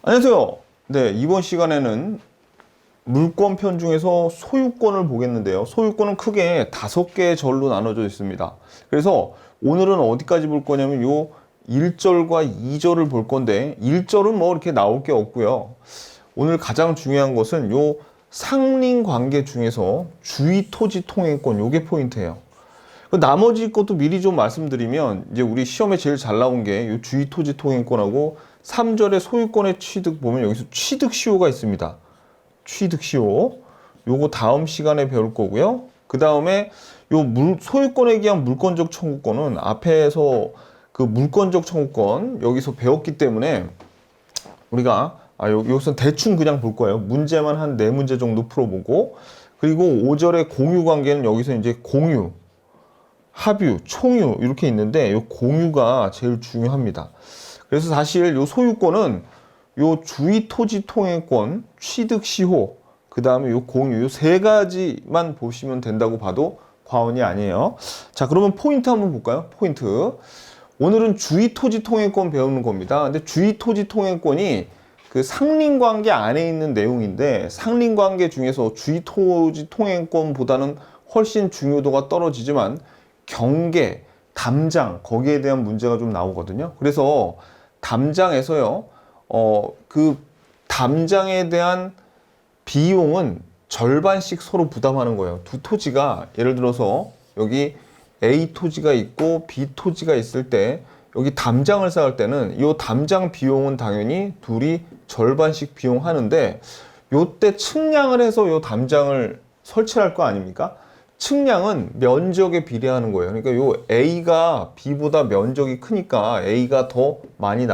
안녕하세요. 네, 이번 시간에는 물권편 중에서 소유권을 보겠는데요. 소유권은 크게 5개의 절로 나눠져 있습니다. 그래서 오늘은 어디까지 볼 거냐면 요 1절과 2절을 볼 건데 1절은 뭐 이렇게 나올 게 없고요. 오늘 가장 중요한 것은 요 상린 관계 중에서 주의 토지 통행권 요게 포인트예요. 나머지 것도 미리 좀 말씀드리면 이제 우리 시험에 제일 잘 나온 게 요 주의 토지 통행권하고 3절의 소유권의 취득 보면 여기서 취득 시효가 있습니다. 취득 시효. 요거 다음 시간에 배울 거고요. 그 다음에 요 소유권에 기한 물권적 청구권은 앞에서 그 물권적 청구권 여기서 배웠기 때문에 우리가 여기서 대충 그냥 볼 거예요. 문제만 한 4문제 정도 풀어보고 그리고 5절의 공유 관계는 여기서 이제 공유 합유, 총유 이렇게 있는데 이 공유가 제일 중요합니다. 그래서 사실 이 소유권은 이 주의 토지 통행권, 취득 시효, 그 다음에 이 공유 이 3가지만 보시면 된다고 봐도 과언이 아니에요. 자, 그러면 포인트 한번 볼까요? 포인트. 오늘은 주의 토지 통행권 배우는 겁니다. 근데 주의 토지 통행권이 그 상린관계 안에 있는 내용인데 상린관계 중에서 주의 토지 통행권보다는 훨씬 중요도가 떨어지지만 경계, 담장 거기에 대한 문제가 좀 나오거든요. 그래서 담장에서요, 그 담장에 대한 비용은 절반씩 서로 부담하는 거예요. 두 토지가 예를 들어서 여기 A 토지가 있고 B 토지가 있을 때 여기 담장을 쌓을 때는 이 담장 비용은 당연히 둘이 절반씩 비용하는데 요때 측량을 해서 요 담장을 설치할 거 아닙니까? 측량은 면적에 비례하는 거예요. 그러니까 요 A가 B보다 면적이 크니까 A가 더 많이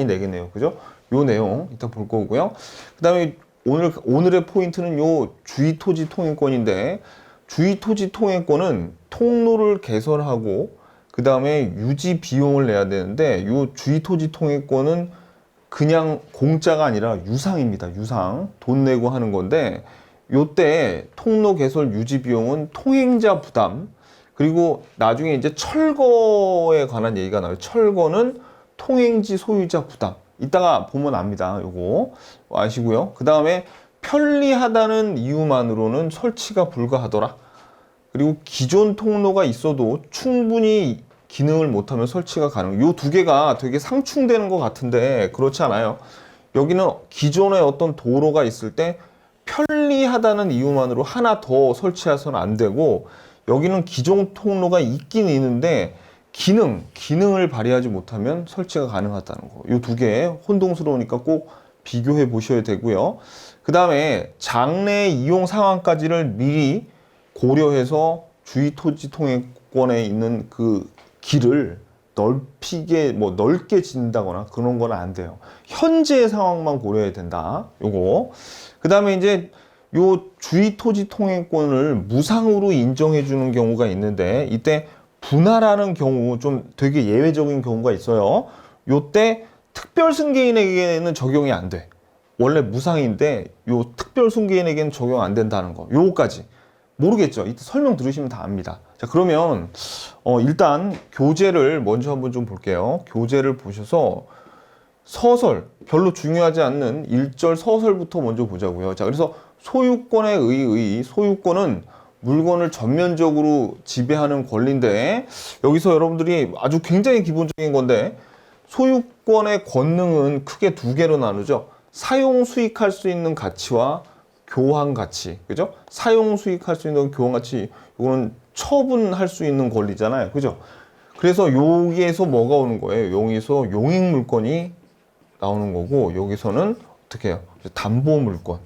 내겠네요. 그죠? 요 내용 이따 볼 거고요. 그 다음에 오늘의 포인트는 요 주의 토지 통행권인데 주의 토지 통행권은 통로를 개설하고 그 다음에 유지 비용을 내야 되는데 요 주의 토지 통행권은 그냥 공짜가 아니라 유상입니다. 유상. 돈 내고 하는 건데 요때 통로 개설 유지 비용은 통행자 부담 그리고 나중에 이제 철거에 관한 얘기가 나와요. 철거는 통행지 소유자 부담. 이따가 보면 압니다. 요거 아시고요. 그 다음에 편리하다는 이유만으로는 설치가 불가하더라. 그리고 기존 통로가 있어도 충분히 기능을 못하면 설치가 가능. 요 2개가 되게 상충되는 것 같은데 그렇지 않아요. 여기는 기존에 어떤 도로가 있을 때 편리하다는 이유만으로 하나 더 설치해서는 안 되고 여기는 기존 통로가 있긴 있는데 기능을 발휘하지 못하면 설치가 가능하다는 거. 이 2개 혼동스러우니까 꼭 비교해 보셔야 되고요. 그 다음에 장래 이용 상황까지를 미리 고려해서 주의 토지 통행권에 있는 그 길을 넓게 짓는다거나 그런 건 안 돼요. 현재의 상황만 고려해야 된다. 요거. 그 다음에 이제 요 주의 토지 통행권을 무상으로 인정해 주는 경우가 있는데 이때 분할하는 경우 좀 되게 예외적인 경우가 있어요. 요때 특별 승계인에게는 적용이 안 돼. 원래 무상인데 요 특별 승계인에게는 적용 안 된다는 거. 요거까지. 모르겠죠? 이때 설명 들으시면 다 압니다. 자, 그러면 일단 교재를 먼저 한번 좀 볼게요. 교재를 보셔서 서설, 별로 중요하지 않는 1절 서설부터 먼저 보자고요. 자, 그래서 소유권에 소유권은 물건을 전면적으로 지배하는 권리인데 여기서 여러분들이 아주 굉장히 기본적인 건데 소유권의 권능은 크게 2개로 나누죠. 사용 수익할 수 있는 가치와 교환 가치. 그죠? 사용 수익할 수 있는 교환 가치. 이거는 처분할 수 있는 권리잖아요. 그죠? 그래서 여기에서 뭐가 오는 거예요? 여기서 용익 물건이 나오는 거고 여기서는 어떻게 해요? 담보 물건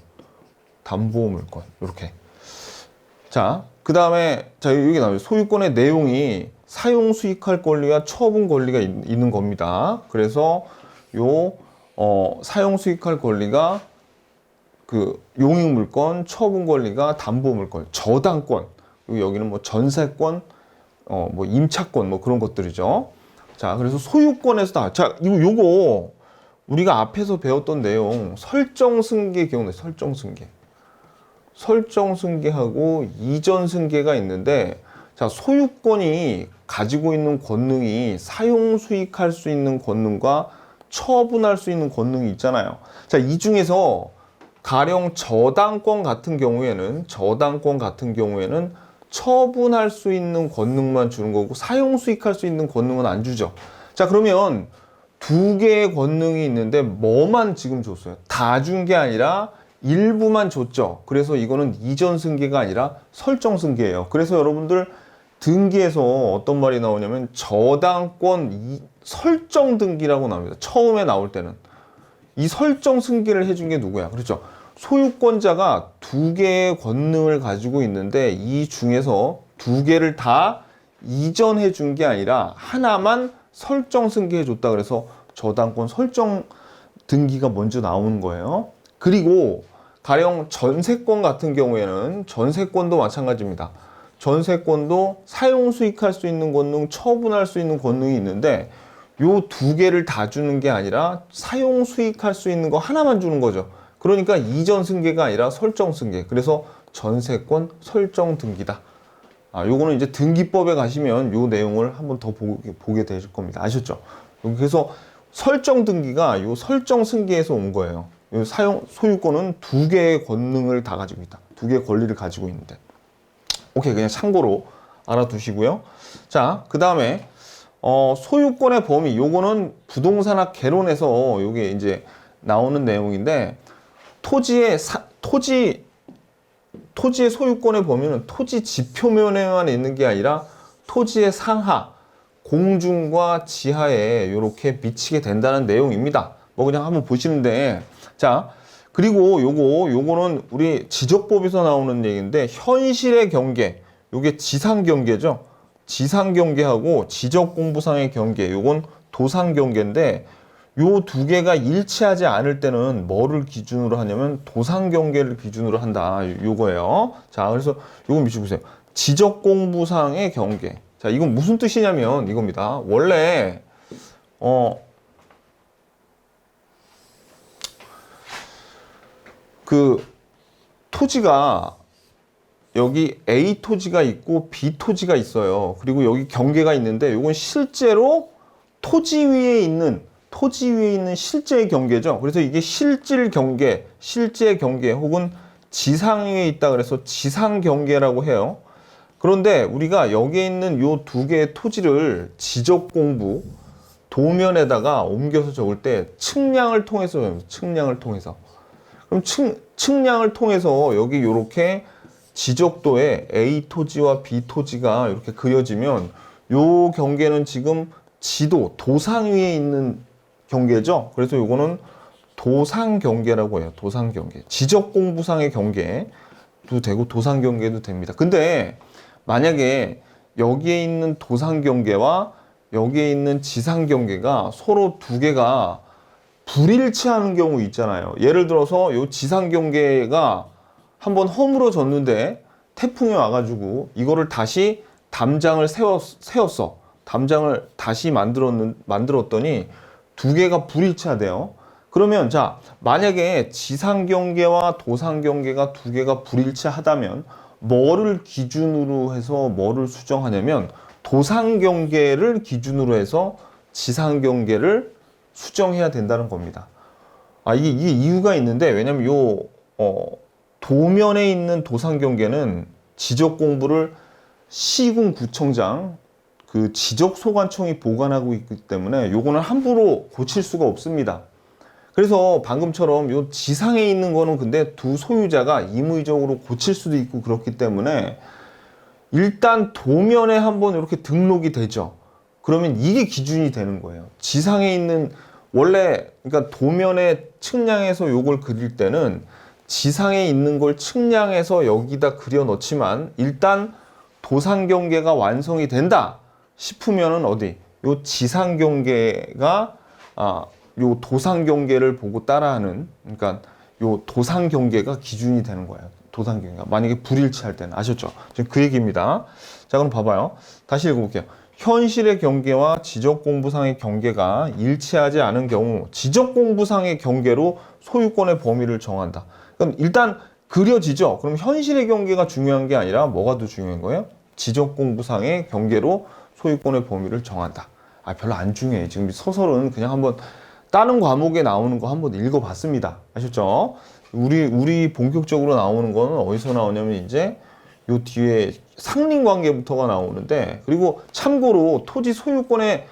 이렇게. 자, 그 다음에 자 여기 나와요. 소유권의 내용이 사용 수익할 권리와 처분 권리가 있는 겁니다. 그래서 요 사용 수익할 권리가 그 용익 물건, 처분 권리가 담보 물건, 저당권. 여기는 뭐 전세권, 뭐 임차권 뭐 그런 것들이죠. 자, 그래서 소유권에서 다. 자, 요거 우리가 앞에서 배웠던 내용 설정 승계 기억나요? 설정 승계. 설정 승계하고 이전 승계가 있는데 자, 소유권이 가지고 있는 권능이 사용 수익할 수 있는 권능과 처분할 수 있는 권능이 있잖아요. 자, 이 중에서 가령 저당권 같은 경우에는 처분할 수 있는 권능만 주는 거고 사용 수익할 수 있는 권능은 안 주죠. 자, 그러면 두 개의 권능이 있는데 뭐만 지금 줬어요? 다 준 게 아니라 일부만 줬죠. 그래서 이거는 이전 승계가 아니라 설정 승계예요. 그래서 여러분들 등기에서 어떤 말이 나오냐면 저당권 설정 등기라고 나옵니다. 처음에 나올 때는 이 설정 승계를 해준 게 누구야? 그렇죠. 소유권자가 두 개의 권능을 가지고 있는데 이 중에서 두 개를 다 이전해 준 게 아니라 하나만 설정 승계해 줬다. 그래서 저당권 설정 등기가 먼저 나오는 거예요. 그리고 가령 전세권 같은 경우에는 전세권도 마찬가지입니다. 전세권도 사용 수익할 수 있는 권능, 처분할 수 있는 권능이 있는데 요 두 개를 다 주는 게 아니라 사용 수익할 수 있는 거 하나만 주는 거죠. 그러니까 이전 승계가 아니라 설정 승계. 그래서 전세권 설정 등기다. 요거는 이제 등기법에 가시면 요 내용을 한번 더 보게 되실 겁니다. 아셨죠? 그래서 설정 등기가 요 설정 승계에서 온 거예요. 요 소유권은 두 개의 권능을 다 가지고 있다. 두 개의 권리를 가지고 있는데. 오케이, 그냥 참고로 알아두시고요. 자, 그 다음에 소유권의 범위. 요거는 부동산학 개론에서 요게 이제 나오는 내용인데 토지의 소유권의 범위는 토지 지표면에만 있는 게 아니라 토지의 상하, 공중과 지하에 이렇게 미치게 된다는 내용입니다. 뭐 그냥 한번 보시는데, 자, 그리고 요거는 우리 지적법에서 나오는 얘기인데 현실의 경계, 요게 지상 경계죠. 지상 경계하고 지적 공부상의 경계, 요건 도상 경계인데 요 두 개가 일치하지 않을 때는 뭐를 기준으로 하냐면 도상 경계를 기준으로 한다. 요거예요. 자, 그래서 요거 미쳐보세요. 지적 공부상의 경계. 자, 이건 무슨 뜻이냐면 이겁니다. 원래 그 토지가 여기 A 토지가 있고 B 토지가 있어요. 그리고 여기 경계가 있는데 이건 실제로 토지 위에 있는 실제의 경계죠. 그래서 이게 실질 경계, 실제 경계 혹은 지상 위에 있다 그래서 지상 경계라고 해요. 그런데 우리가 여기에 있는 요 두 개의 토지를 지적 공부 도면에다가 옮겨서 적을 때 측량을 통해서 적습니다. 측량을 통해서. 그럼 측량을 통해서 여기 요렇게 지적도에 A 토지와 B 토지가 이렇게 그려지면 요 경계는 지금 도상 위에 있는 경계죠. 그래서 요거는 도상 경계라고 해요. 도상 경계. 지적 공부상의 경계도 되고 도상 경계도 됩니다. 근데 만약에 여기에 있는 도상 경계와 여기에 있는 지상 경계가 서로 두 개가 불일치하는 경우 있잖아요. 예를 들어서 요 지상 경계가 한번 허물어졌는데 태풍이 와가지고 이거를 다시 담장을 세웠어. 담장을 다시 만들었더니 두 개가 불일치하대요. 그러면 자, 만약에 지상 경계와 도상 경계가 두 개가 불일치하다면 뭐를 기준으로 해서 뭐를 수정하냐면 도상 경계를 기준으로 해서 지상 경계를 수정해야 된다는 겁니다. 이게 이유가 있는데 왜냐면 도면에 있는 도상 경계는 지적 공부를 시군구청장 그 지적소관청이 보관하고 있기 때문에 요거는 함부로 고칠 수가 없습니다. 그래서 방금처럼 요 지상에 있는 거는 근데 두 소유자가 임의적으로 고칠 수도 있고 그렇기 때문에 일단 도면에 한번 이렇게 등록이 되죠. 그러면 이게 기준이 되는 거예요. 지상에 있는 원래 그러니까 도면에 측량해서 요걸 그릴 때는 지상에 있는 걸 측량해서 여기다 그려 넣지만 일단 도상 경계가 완성이 된다 싶으면은 요 지상 경계가 요 도상 경계를 보고 따라하는 그러니까 요 도상 경계가 기준이 되는 거예요. 도상 경계가 만약에 불일치할 때는 아셨죠? 지금 그 얘기입니다. 자, 그럼 봐봐요. 다시 읽어볼게요. 현실의 경계와 지적 공부상의 경계가 일치하지 않은 경우 지적 공부상의 경계로 소유권의 범위를 정한다. 그럼 일단 그려지죠. 그럼 현실의 경계가 중요한 게 아니라 뭐가 더 중요한 거예요? 지적 공부상의 경계로 소유권의 범위를 정한다. 별로 안 중요해. 지금 소설은 그냥 한번 다른 과목에 나오는 거 한번 읽어봤습니다. 아셨죠? 우리 본격적으로 나오는 거는 어디서 나오냐면 이제 요 뒤에 상린관계부터가 나오는데, 그리고 참고로 토지 소유권에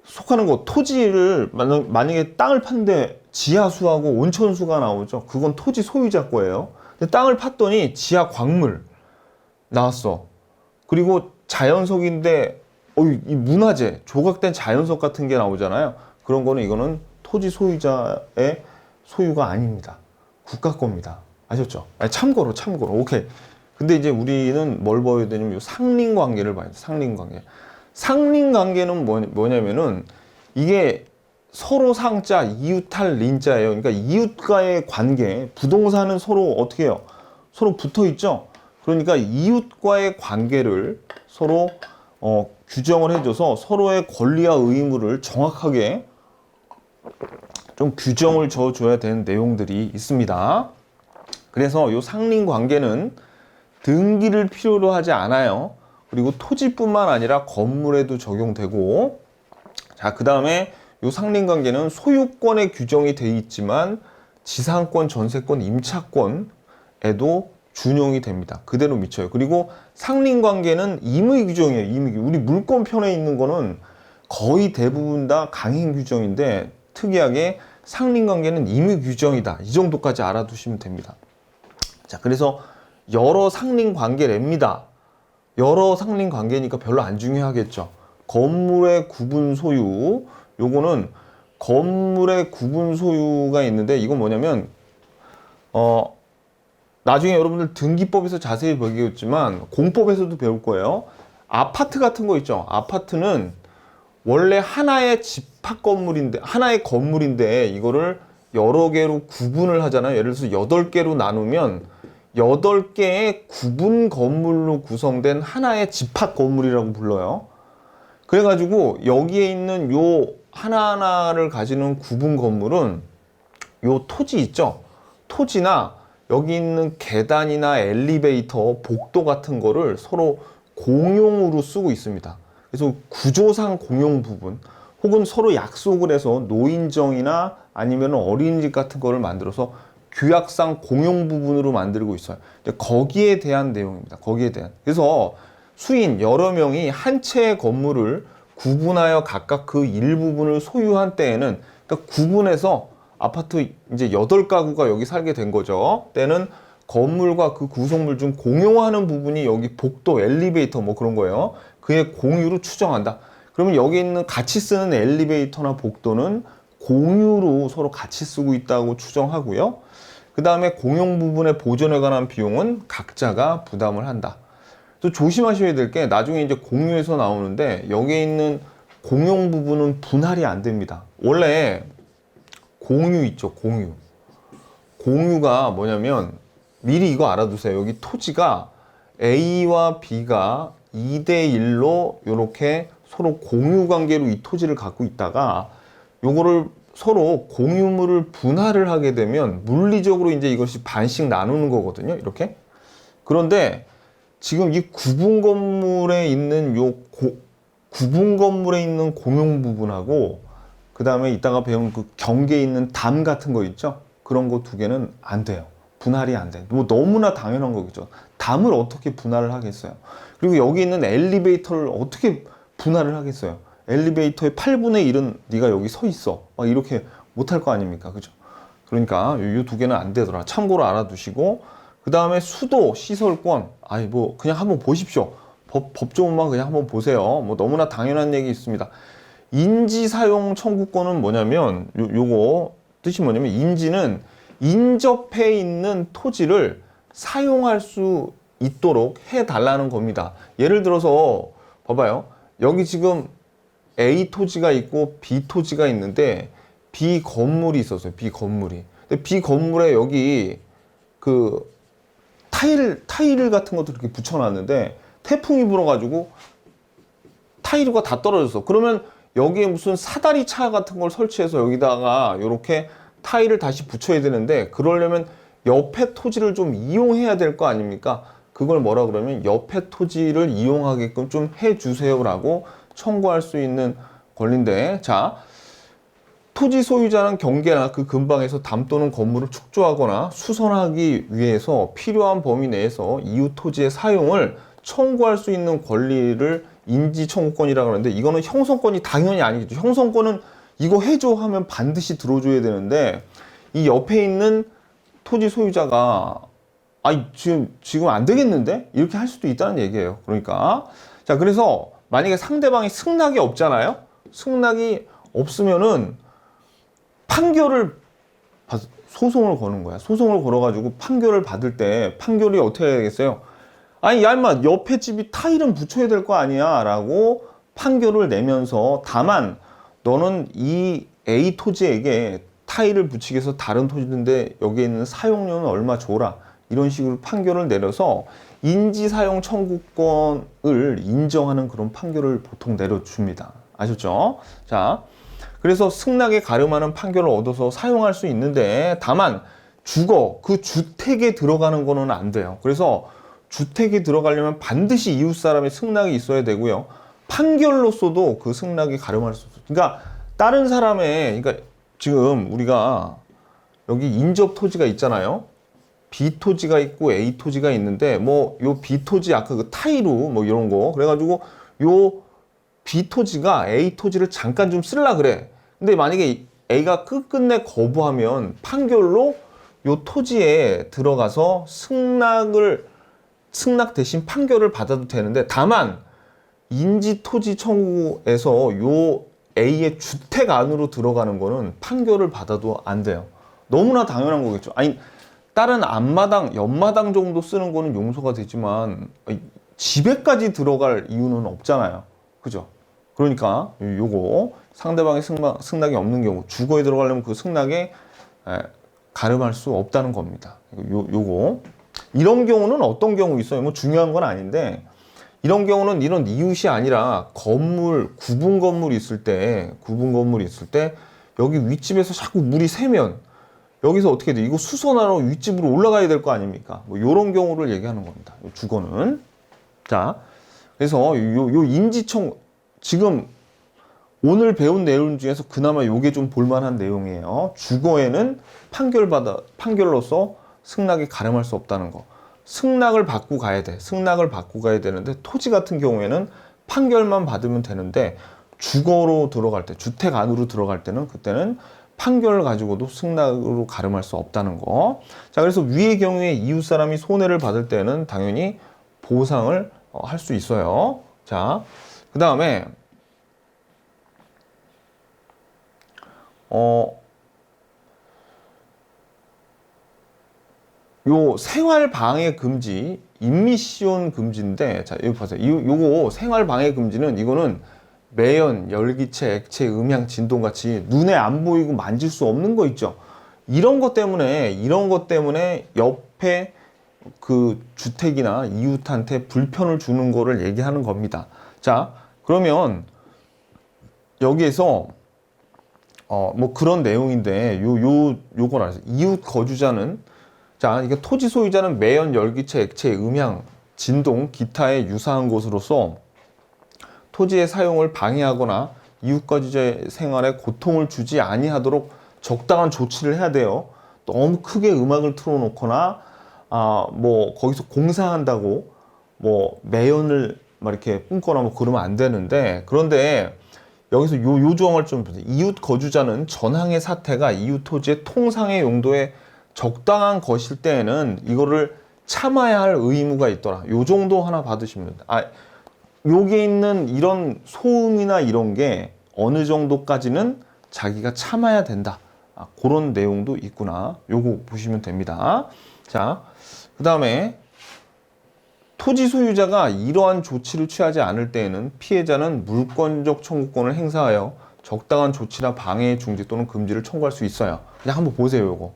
속하는 거, 토지를 만약에 땅을 팠는데 지하수하고 온천수가 나오죠. 그건 토지 소유자 거예요. 근데 땅을 팠더니 지하 광물 나왔어. 그리고 자연석인데 이 문화재, 조각된 자연석 같은 게 나오잖아요. 그런 거는 이거는 토지 소유자의 소유가 아닙니다. 국가 겁니다. 아셨죠? 아니, 참고로. 오케이. 근데 이제 우리는 뭘 봐야 되냐면 요 상린관계를 봐야 돼. 상린관계. 상린관계는 뭐냐면은 이게 서로 상자, 이웃할 린자예요. 그러니까 이웃과의 관계, 부동산은 서로 어떻게 해요? 서로 붙어 있죠? 그러니까 이웃과의 관계를 서로 규정을 해줘서 서로의 권리와 의무를 정확하게 좀 규정을 줘줘야 되는 내용들이 있습니다. 그래서 이 상린관계는 등기를 필요로 하지 않아요. 그리고 토지뿐만 아니라 건물에도 적용되고, 자, 그 다음에 이 상린관계는 소유권에 규정이 되어 있지만 지상권, 전세권, 임차권에도 준용이 됩니다. 그대로 미쳐요. 그리고 상린관계는 임의 규정이에요. 임의 규정. 우리 물권편에 있는 거는 거의 대부분 다 강행 규정인데, 특이하게 상린관계는 임의 규정이다. 이 정도까지 알아두시면 됩니다. 자, 그래서 여러 상린관계랍니다. 여러 상린관계니까 별로 안 중요하겠죠. 건물의 구분 소유, 요거는 건물의 구분 소유가 있는데, 이건 뭐냐면 나중에 여러분들 등기법에서 자세히 배우겠지만 공법에서도 배울 거예요. 아파트 같은 거 있죠. 아파트는 원래 하나의 집합 건물인데, 하나의 건물인데 이거를 여러 개로 구분을 하잖아요. 예를 들어서 8개로 나누면 8개의 구분 건물로 구성된 하나의 집합 건물이라고 불러요. 그래가지고 여기에 있는 요 하나하나를 가지는 구분 건물은 요 토지 있죠. 토지나 여기 있는 계단이나 엘리베이터, 복도 같은 거를 서로 공용으로 쓰고 있습니다. 그래서 구조상 공용 부분, 혹은 서로 약속을 해서 노인정이나 아니면 어린이집 같은 거를 만들어서 규약상 공용 부분으로 만들고 있어요. 거기에 대한 내용입니다. 거기에 대한. 그래서 수인 여러 명이 한 채의 건물을 구분하여 각각 그 일부분을 소유한 때에는, 그러니까 구분해서 아파트 이제 8가구가 여기 살게 된 거죠. 때는 건물과 그 구성물 중 공용하는 부분이 여기 복도, 엘리베이터 뭐 그런 거예요. 그의 공유로 추정한다. 그러면 여기 있는 같이 쓰는 엘리베이터나 복도는 공유로 서로 같이 쓰고 있다고 추정하고요. 그 다음에 공용 부분의 보존에 관한 비용은 각자가 부담을 한다. 또 조심하셔야 될 게, 나중에 이제 공유에서 나오는데 여기에 있는 공용 부분은 분할이 안 됩니다. 원래 공유 있죠, 공유. 공유가 뭐냐면, 미리 이거 알아두세요. 여기 토지가 A와 B가 2대1로 이렇게 서로 공유 관계로 이 토지를 갖고 있다가, 요거를 서로 공유물을 분할을 하게 되면 물리적으로 이제 이것이 반씩 나누는 거거든요. 이렇게. 그런데 지금 이 구분 건물에 있는 구분 건물에 있는 공용 부분하고, 그 다음에 이따가 배운 그 경계에 있는 담 같은 거 있죠? 그런 거 2개는 안 돼요. 분할이 안 돼. 뭐 너무나 당연한 거겠죠. 담을 어떻게 분할을 하겠어요? 그리고 여기 있는 엘리베이터를 어떻게 분할을 하겠어요? 엘리베이터의 8분의 1은 네가 여기 서 있어. 막 이렇게 못할 거 아닙니까? 그죠? 그러니까 이 2개는 안 되더라. 참고로 알아두시고, 그 다음에 수도, 시설권. 아니 뭐 그냥 한번 보십시오. 법조문만 그냥 한번 보세요. 뭐 너무나 당연한 얘기 있습니다. 인지 사용 청구권은 뭐냐면, 요거 뜻이 뭐냐면, 인지는 인접해 있는 토지를 사용할 수 있도록 해달라는 겁니다. 예를 들어서 봐봐요. 여기 지금 A 토지가 있고 B 토지가 있는데 B 건물이 있었어요. B 건물이. 근데 B 건물에 여기 그 타일 같은 것도 이렇게 붙여놨는데 태풍이 불어가지고 타일과 다 떨어졌어. 그러면 여기에 무슨 사다리 차 같은 걸 설치해서 여기다가 이렇게 타일을 다시 붙여야 되는데, 그러려면 옆에 토지를 좀 이용해야 될 거 아닙니까? 그걸 뭐라 그러면 옆에 토지를 이용하게끔 좀 해주세요라고 청구할 수 있는 권리인데, 자, 토지 소유자는 경계나 그 근방에서 담 또는 건물을 축조하거나 수선하기 위해서 필요한 범위 내에서 이웃 토지의 사용을 청구할 수 있는 권리를 인지청구권이라고 하는데, 이거는 형성권이 당연히 아니겠죠. 형성권은 이거 해줘 하면 반드시 들어줘야 되는데, 이 옆에 있는 토지 소유자가 아니 지금 안 되겠는데? 이렇게 할 수도 있다는 얘기예요. 그러니까 자, 그래서 만약에 상대방이 승낙이 없잖아요. 승낙이 없으면은 소송을 거는 거야. 소송을 걸어가지고 판결을 받을 때 판결이 어떻게 해야겠어요? 아니 야 임마, 옆에 집이 타일은 붙여야 될 거 아니야 라고 판결을 내면서, 다만 너는 이 A 토지에게 타일을 붙이기 위해서 다른 토지인데 여기에 있는 사용료는 얼마 줘라, 이런 식으로 판결을 내려서 인지사용 청구권을 인정하는 그런 판결을 보통 내려줍니다. 아셨죠? 자, 그래서 승낙에 가름하는 판결을 얻어서 사용할 수 있는데, 다만 그 주택에 들어가는 거는 안 돼요. 그래서 주택에 들어가려면 반드시 이웃 사람의 승낙이 있어야 되고요. 판결로서도 그 승낙에 가름할 수 없어요. 그러니까 다른 사람의, 그러니까 지금 우리가 여기 인접 토지가 있잖아요. B 토지가 있고 A 토지가 있는데, 뭐 요 B 토지 아까 그 타이루 뭐 이런 거 그래가지고 요 B 토지가 A 토지를 잠깐 좀 쓸라 그래. 근데 만약에 A가 끝끝내 거부하면 판결로 요 토지에 들어가서 승낙 대신 판결을 받아도 되는데, 다만 인지 토지 청구에서 요 A의 주택 안으로 들어가는 거는 판결을 받아도 안 돼요. 너무나 당연한 거겠죠. 아니 다른 앞마당, 옆마당 정도 쓰는 거는 용서가 되지만 집에까지 들어갈 이유는 없잖아요. 그죠? 그러니까 요거 상대방의 승낙이 없는 경우, 주거에 들어가려면 그 승낙에 가름할 수 없다는 겁니다. 요거 이런 경우는 어떤 경우 있어요? 뭐 중요한 건 아닌데, 이런 경우는 이런 이웃이 아니라 구분 건물이 있을 때 여기 윗집에서 자꾸 물이 새면 여기서 어떻게 돼? 이거 수선하러 윗집으로 올라가야 될 거 아닙니까? 뭐 이런 경우를 얘기하는 겁니다. 주거는. 자, 그래서 요 인지청, 지금 오늘 배운 내용 중에서 그나마 요게 좀 볼만한 내용이에요. 주거에는 판결로서 승낙에 가름할 수 없다는 거. 승낙을 받고 가야 돼. 승낙을 받고 가야 되는데, 토지 같은 경우에는 판결만 받으면 되는데, 주거로 들어갈 때, 주택 안으로 들어갈 때는 그때는 판결을 가지고도 승낙으로 가름할 수 없다는 거. 자, 그래서 위의 경우에 이웃 사람이 손해를 받을 때는 당연히 보상을 할 수 있어요. 자, 그 다음에 요 생활 방해 금지, 임미시온 금지인데, 자, 여기 보세요. 요거 생활 방해 금지는, 이거는 매연, 열기체, 액체, 음향, 진동 같이 눈에 안 보이고 만질 수 없는 거 있죠. 이런 것 때문에 옆에 그 주택이나 이웃한테 불편을 주는 거를 얘기하는 겁니다. 자, 그러면 여기에서 뭐 그런 내용인데, 요걸 알아서 이웃 거주자는, 자, 이게 토지 소유자는 매연, 열기체, 액체, 음향, 진동, 기타에 유사한 것으로서 토지의 사용을 방해하거나 이웃 거주자의 생활에 고통을 주지 아니하도록 적당한 조치를 해야 돼요. 너무 크게 음악을 틀어놓거나 뭐 거기서 공사한다고 뭐 매연을 막 이렇게 뿜거나 뭐 그러면 안 되는데, 그런데 여기서 요 조항을 좀 보세요. 이웃 거주자는 전항의 사태가 이웃 토지의 통상의 용도에 적당한 것일 때에는 이거를 참아야 할 의무가 있더라. 요 정도 하나 받으시면 됩니다. 여기에 있는 이런 소음이나 이런 게 어느 정도까지는 자기가 참아야 된다. 그런 내용도 있구나. 요거 보시면 됩니다. 자, 그 다음에 토지 소유자가 이러한 조치를 취하지 않을 때에는 피해자는 물권적 청구권을 행사하여 적당한 조치나 방해, 중지 또는 금지를 청구할 수 있어요. 그냥 한번 보세요, 요거.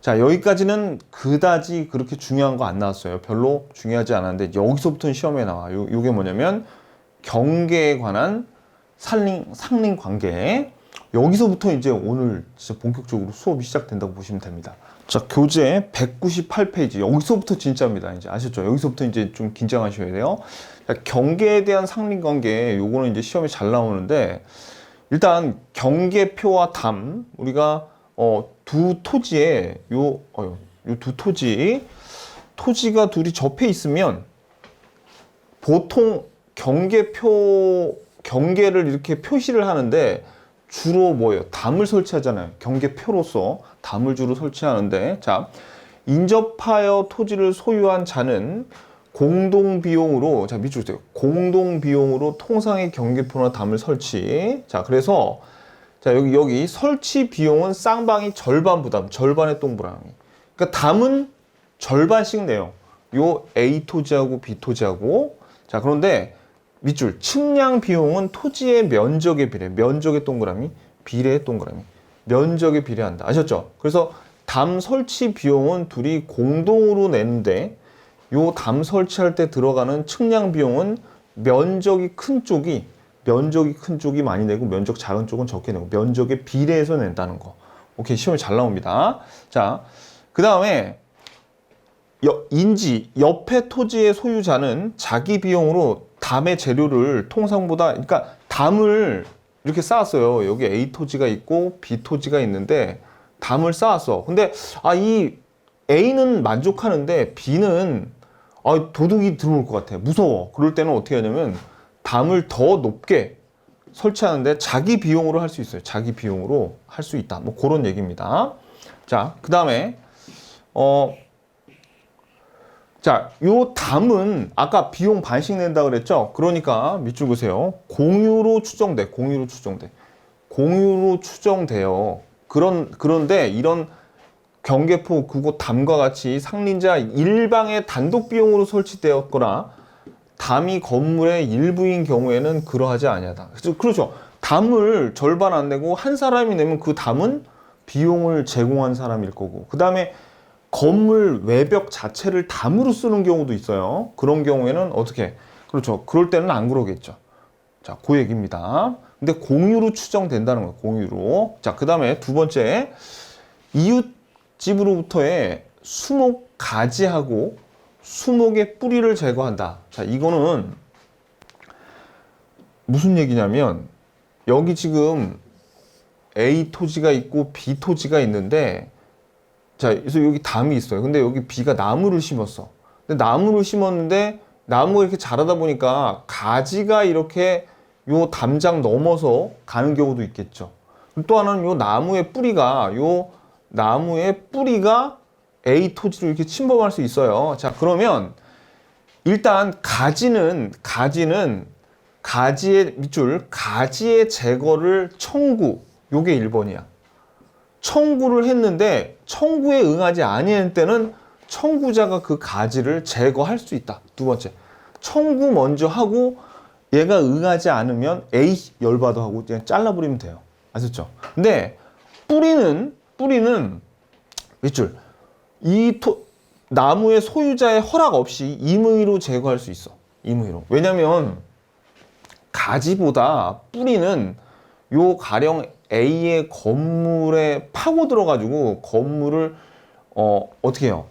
자, 여기까지는 그다지 그렇게 중요한 거 안 나왔어요. 별로 중요하지 않았는데, 여기서부터는 시험에 나와. 요게 뭐냐면 경계에 관한 상린 관계. 여기서부터 이제 오늘 진짜 본격적으로 수업이 시작된다고 보시면 됩니다. 자, 교재 198페이지. 여기서부터 진짜입니다. 이제 아셨죠? 여기서부터 이제 좀 긴장하셔야 돼요. 자, 경계에 대한 상린 관계. 요거는 이제 시험에 잘 나오는데, 일단 경계표와 담 우리가 두 토지에 요 두 토지가 둘이 접해 있으면 보통 경계를 이렇게 표시를 하는데 주로 뭐예요? 담을 설치하잖아요. 경계표로서 담을 주로 설치하는데, 자, 인접하여 토지를 소유한 자는 공동비용으로, 자, 밑줄 보세요. 공동비용으로 통상의 경계표나 담을 설치. 자, 그래서, 자, 여기 설치 비용은 쌍방이 절반 부담, 절반의 동그라미. 그러니까 담은 절반씩 내요. 요 A 토지하고 B 토지하고. 자, 그런데 밑줄, 측량 비용은 토지의 면적에 비례, 면적의 동그라미, 비례의 동그라미, 면적에 비례한다. 아셨죠? 그래서 담 설치 비용은 둘이 공동으로 내는데 요 담 설치할 때 들어가는 측량 비용은 면적이 큰 쪽이 많이 내고 면적 작은 쪽은 적게 내고 면적에 비례해서 낸다는 거. 오케이, 시험에 잘 나옵니다. 자, 그 다음에 옆에 토지의 소유자는 자기 비용으로 담의 재료를 통상보다, 그러니까 담을 이렇게 쌓았어요. 여기 A 토지가 있고 B 토지가 있는데 담을 쌓았어. 근데 이 A는 만족하는데 B는 도둑이 들어올 것 같아. 무서워. 그럴 때는 어떻게 하냐면 담을 더 높게 설치하는데 자기 비용으로 할 수 있어요. 자기 비용으로 할 수 있다. 뭐 그런 얘기입니다. 자, 그 다음에 자, 요 담은 아까 비용 반씩 낸다 그랬죠? 그러니까 밑줄 보세요. 공유로 추정돼요. 그런데 이런 경계포 그곳 담과 같이 상린자 일방의 단독 비용으로 설치되었거나 담이 건물의 일부인 경우에는 그러하지 아니하다. 그렇죠. 담을 절반 안 내고 한 사람이 내면 그 담은 비용을 제공한 사람일 거고, 그 다음에 건물 외벽 자체를 담으로 쓰는 경우도 있어요. 그런 경우에는 어떻게? 그렇죠. 그럴 때는 안 그러겠죠. 자, 그 얘기입니다. 근데 공유로 추정된다는 거예요. 공유로. 자, 그 다음에 두 번째, 이웃집으로부터의 수목 가지하고 수목의 뿌리를 제거한다. 자, 이거는 무슨 얘기냐면 여기 지금 A 토지가 있고 B 토지가 있는데, 자, 그래서 여기 담이 있어요. 근데 여기 B가 나무를 심었어. 근데 나무를 심었는데 나무가 이렇게 자라다 보니까 가지가 이렇게 요 담장 넘어서 가는 경우도 있겠죠. 또 하나는 요 나무의 뿌리가 A 토지를 이렇게 침범할 수 있어요. 자, 그러면 일단 가지의 밑줄, 가지의 제거를 요게 1번이야. 청구를 했는데 청구에 응하지 아니할 때는 청구자가 그 가지를 제거할 수 있다. 두 번째, 청구 먼저 하고 얘가 응하지 않으면 A 열받아 하고 그냥 잘라버리면 돼요. 아셨죠? 근데 뿌리는 밑줄, 나무의 소유자의 허락 없이 임의로 제거할 수 있어. 임의로. 왜냐면 가지보다 뿌리는 요 가령 A의 건물에 파고 들어가지고 건물을 어떻게 해요?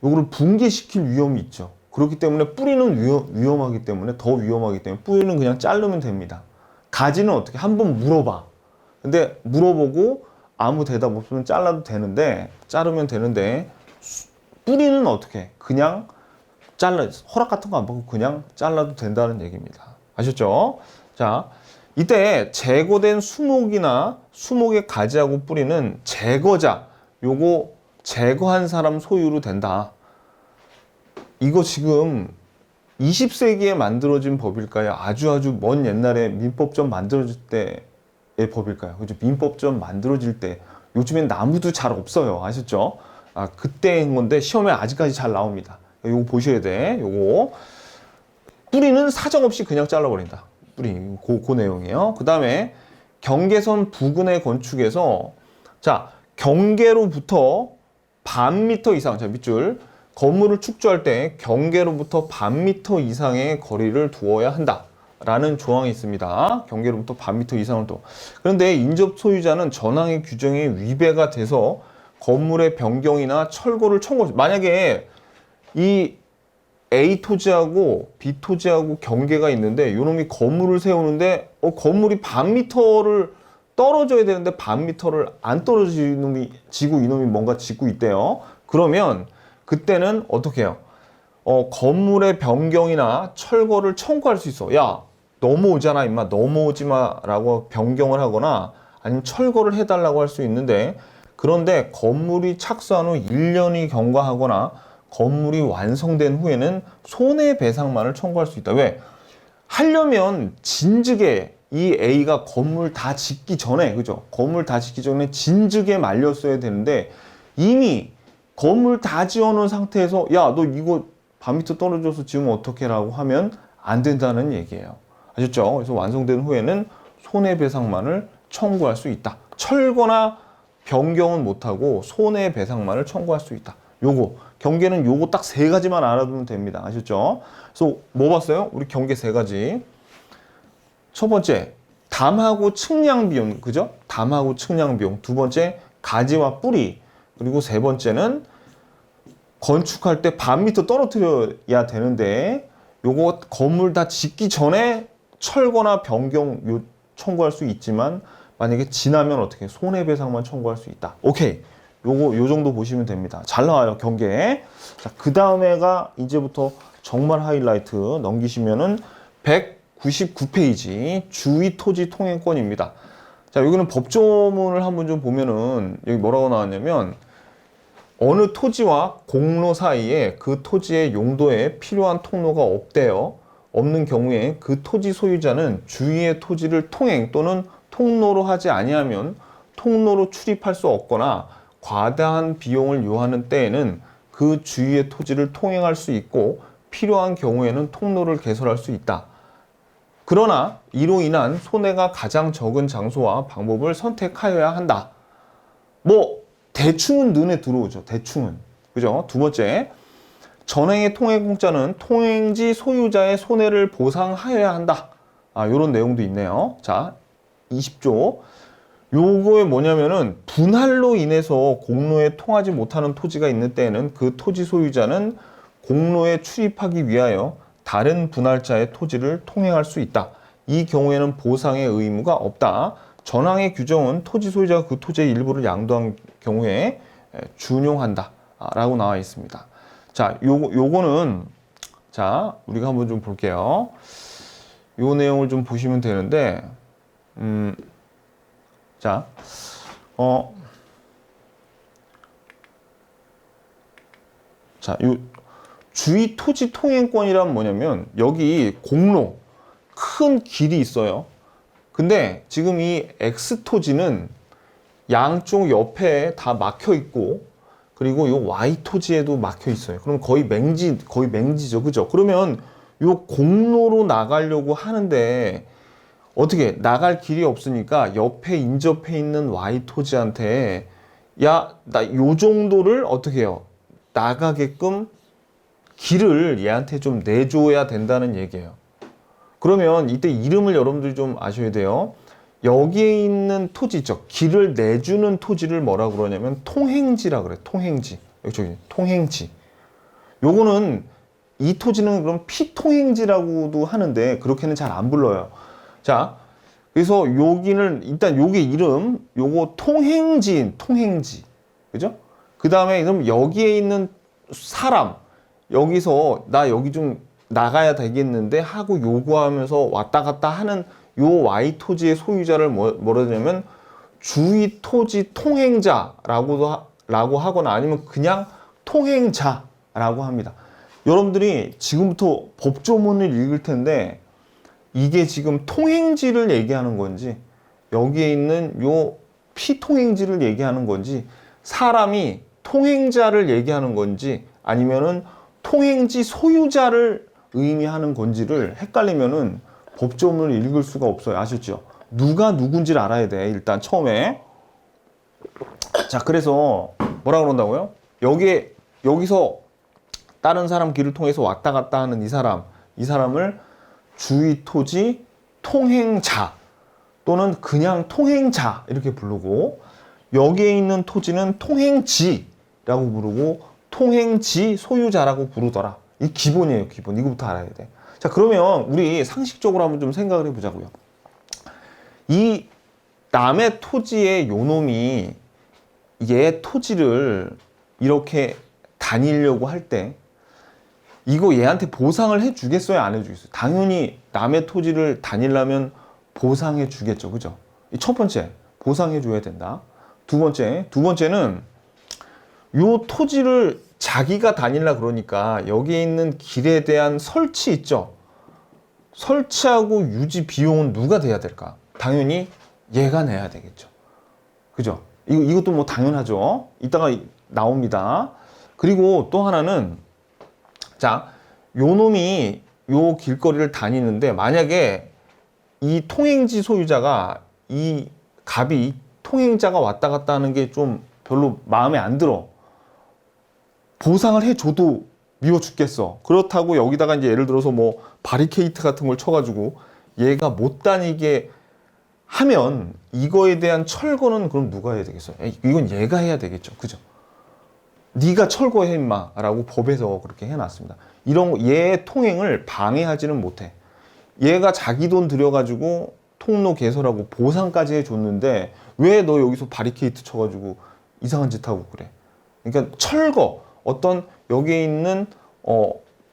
요거를 붕괴시킬 위험이 있죠. 그렇기 때문에 뿌리는 위험하기 때문에 더 위험하기 때문에 뿌리는 그냥 자르면 됩니다. 가지는 어떻게? 한번 물어봐. 근데 물어보고 아무 대답 없으면 자르면 되는데 뿌리는 어떻게? 그냥 허락 같은 거 안 받고 그냥 잘라도 된다는 얘기입니다. 아셨죠? 자, 이때 제거된 수목의 가지하고 뿌리는 요거 제거한 사람 소유로 된다. 이거 지금 20세기에 만들어진 법일까요? 아주 먼 옛날에 민법전 만들어질 때의 법일까요? 그죠? 민법전 만들어질 때, 요즘엔 나무도 잘 없어요. 아셨죠? 그때 한 건데 시험에 아직까지 잘 나옵니다. 요거 보셔야 돼. 요거. 뿌리는 사정없이 그냥 잘라버린다. 그 내용이에요. 그 다음에 경계선 부근의 건축에서, 자, 경계로부터 반 미터 이상, 자, 밑줄, 건물을 축조할 때 경계로부터 반 미터 이상의 거리를 두어야 한다 라는 조항이 있습니다. 경계로부터 반 미터 이상을 둬. 그런데 인접 소유자는 전항의 규정에 위배가 돼서 건물의 변경이나 철거를 청구, 만약에 이 A 토지하고 B 토지하고 경계가 있는데 요놈이 건물을 세우는데 건물이 반 미터를 떨어져야 되는데 반 미터를 안 떨어지고 이놈이 뭔가 짓고 있대요. 그러면 그때는 어떻게 해요? 건물의 변경이나 철거를 청구할 수 있어. 야, 넘어오잖아, 임마. 넘어오지 마라고 변경을 하거나 아니면 철거를 해달라고 할 수 있는데, 그런데 건물이 착수한 후 1년이 경과하거나 건물이 완성된 후에는 손해배상만을 청구할 수 있다. 왜? 하려면 진즉에 이 A가 건물 다 짓기 전에, 그죠? 건물 다 짓기 전에 진즉에 말렸어야 되는데 이미 건물 다 지어놓은 상태에서 야, 너 이거 반 미터 떨어져서 지으면 어떡해? 라고 하면 안 된다는 얘기예요. 아셨죠? 그래서 완성된 후에는 손해배상만을 청구할 수 있다. 철거나 변경은 못하고 손해배상만을 청구할 수 있다. 요거 경계는 요거 딱 세 가지만 알아두면 됩니다. 아셨죠? 그래서 뭐 봤어요? 우리 경계 세 가지. 첫 번째, 담하고 측량 비용, 그죠? 담하고 측량 비용. 두 번째, 가지와 뿌리. 그리고 세 번째는 건축할 때 반 미터 떨어뜨려야 되는데 요거 건물 다 짓기 전에 철거나 변경 청구할 수 있지만 만약에 지나면 어떻게 손해배상만 청구할 수 있다. 오케이. 요 정도 보시면 됩니다. 잘 나와요, 경계. 자, 그 다음에가 이제부터 정말 하이라이트 넘기시면은 199페이지 주의 토지 통행권입니다. 자, 여기는 법조문을 한번 좀 보면은 여기 뭐라고 나왔냐면 어느 토지와 공로 사이에 그 토지의 용도에 필요한 통로가 없대요. 없는 경우에 그 토지 소유자는 주위의 토지를 통행 또는 통로로 하지 아니하면 통로로 출입할 수 없거나 과다한 비용을 요하는 때에는 그 주위의 토지를 통행할 수 있고 필요한 경우에는 통로를 개설할 수 있다. 그러나 이로 인한 손해가 가장 적은 장소와 방법을 선택하여야 한다. 뭐 대충은 눈에 들어오죠. 대충은. 그죠? 두 번째, 전행의 통행공짜는 통행지 소유자의 손해를 보상하여야 한다. 요런 내용도 있네요. 자, 20조. 요거에 뭐냐면은 분할로 인해서 공로에 통하지 못하는 토지가 있는 때에는 그 토지 소유자는 공로에 출입하기 위하여 다른 분할자의 토지를 통행할 수 있다. 이 경우에는 보상의 의무가 없다. 전항의 규정은 토지 소유자가 그 토지의 일부를 양도한 경우에 준용한다. 라고 나와 있습니다. 자, 요거는 자, 우리가 한번 좀 볼게요. 요 내용을 좀 보시면 되는데, 자, 자, 요 주의 토지 통행권이란 뭐냐면 여기 공로 큰 길이 있어요. 근데 지금 이 X 토지는 양쪽 옆에 다 막혀 있고 그리고 요 Y 토지에도 막혀 있어요. 그럼 거의 맹지죠. 그죠? 그러면 요 공로로 나가려고 하는데 어떻게 나갈 길이 없으니까 옆에 인접해 있는 Y 토지한테 야, 나 요 정도를 어떻게 해요? 나가게끔 길을 얘한테 좀 내줘야 된다는 얘기예요. 그러면 이때 이름을 여러분들이 좀 아셔야 돼요. 여기에 있는 토지 있죠. 길을 내주는 토지를 뭐라 그러냐면 통행지라 그래. 통행지. 여기 통행지. 요거는 이 토지는 그럼 피통행지라고도 하는데 그렇게는 잘 안 불러요. 자, 그래서 여기는 일단 요게 이름, 요거 통행지. 그죠? 그 다음에 그럼 여기에 있는 사람, 여기서 나 여기 좀 나가야 되겠는데 하고 요구하면서 왔다 갔다 하는 요 Y 토지의 소유자를 뭐라 하냐면 주의 토지 통행자라고 하거나 아니면 그냥 통행자라고 합니다. 여러분들이 지금부터 법조문을 읽을 텐데 이게 지금 통행지를 얘기하는 건지 여기에 있는 요 피통행지를 얘기하는 건지 사람이 통행자를 얘기하는 건지 아니면은 통행지 소유자를 의미하는 건지를 헷갈리면은 법조문을 읽을 수가 없어요. 아셨죠? 누가 누군지를 알아야 돼. 일단 처음에. 자, 그래서 뭐라 그런다고요? 여기서 다른 사람 길을 통해서 왔다 갔다 하는 이 사람을 주의 토지 통행자 또는 그냥 통행자 이렇게 부르고 여기에 있는 토지는 통행지라고 부르고 통행지 소유자라고 부르더라. 이 기본이에요, 기본. 이거부터 알아야 돼. 자, 그러면 우리 상식적으로 한번 좀 생각을 해보자고요. 이 남의 토지의 요놈이 얘 토지를 이렇게 다니려고 할 때 이거 얘한테 보상을 해주겠어요, 안 해주겠어요? 당연히 남의 토지를 다니려면 보상해 주겠죠, 그죠? 첫 번째, 보상해 줘야 된다. 두 번째는 요 토지를 자기가 다닐라 그러니까 여기에 있는 길에 대한 설치 있죠? 설치하고 유지 비용은 누가 돼야 될까? 당연히 얘가 내야 되겠죠. 그죠? 이것도 뭐 당연하죠. 이따가 나옵니다. 그리고 또 하나는, 자, 요 놈이 요 길거리를 다니는데 만약에 이 통행지 소유자가 이 갑이 통행자가 왔다 갔다 하는 게 좀 별로 마음에 안 들어. 보상을 해줘도 미워 죽겠어. 그렇다고 여기다가 이제 예를 들어서 뭐 바리케이트 같은 걸 쳐가지고 얘가 못 다니게 하면 이거에 대한 철거는 그럼 누가 해야 되겠어요? 이건 얘가 해야 되겠죠. 그죠? 네가 철거해 임마 라고 법에서 그렇게 해놨습니다. 이런 얘의 통행을 방해하지는 못해. 얘가 자기 돈 들여가지고 통로 개설하고 보상까지 해줬는데 왜 너 여기서 바리케이트 쳐가지고 이상한 짓 하고 그래? 그러니까 철거, 어떤 여기에 있는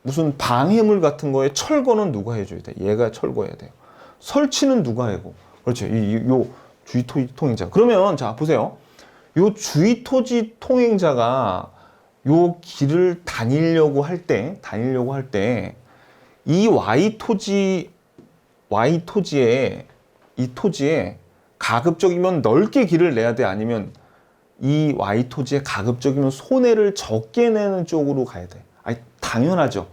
무슨 방해물 같은 거에 철거는 누가 해줘야 돼? 얘가 철거해야 돼요. 설치는 누가 하고? 그렇죠. 요 주의토지 통행자. 그러면 자 보세요. 요 주의토지 통행자가 요 길을 다니려고 할 때 이 이 토지에 가급적이면 넓게 길을 내야 돼? 아니면 이 Y 토지에 가급적이면 손해를 적게 내는 쪽으로 가야 돼? 아니, 당연하죠.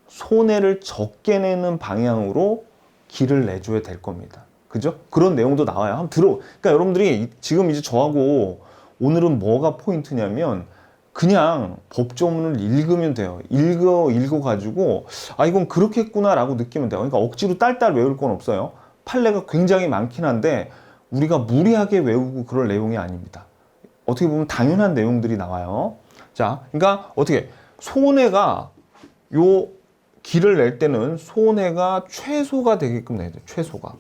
손해를 적게 내는 방향으로 길을 내줘야 될 겁니다. 그죠? 그런 내용도 나와요. 한번 그러니까 여러분들이 지금 이제 저하고 오늘은 뭐가 포인트냐면 그냥 법조문을 읽으면 돼요. 읽어가지고 아 이건 그렇겠구나라고 느끼면 돼요. 그러니까 억지로 딸딸 외울 건 없어요. 판례가 굉장히 많긴 한데 우리가 무리하게 외우고 그럴 내용이 아닙니다. 어떻게 보면 당연한 내용들이 나와요. 자, 그러니까 어떻게 손해가 요 길을 낼 때는 손해가 최소가 되게끔 내야 돼요. 최소가.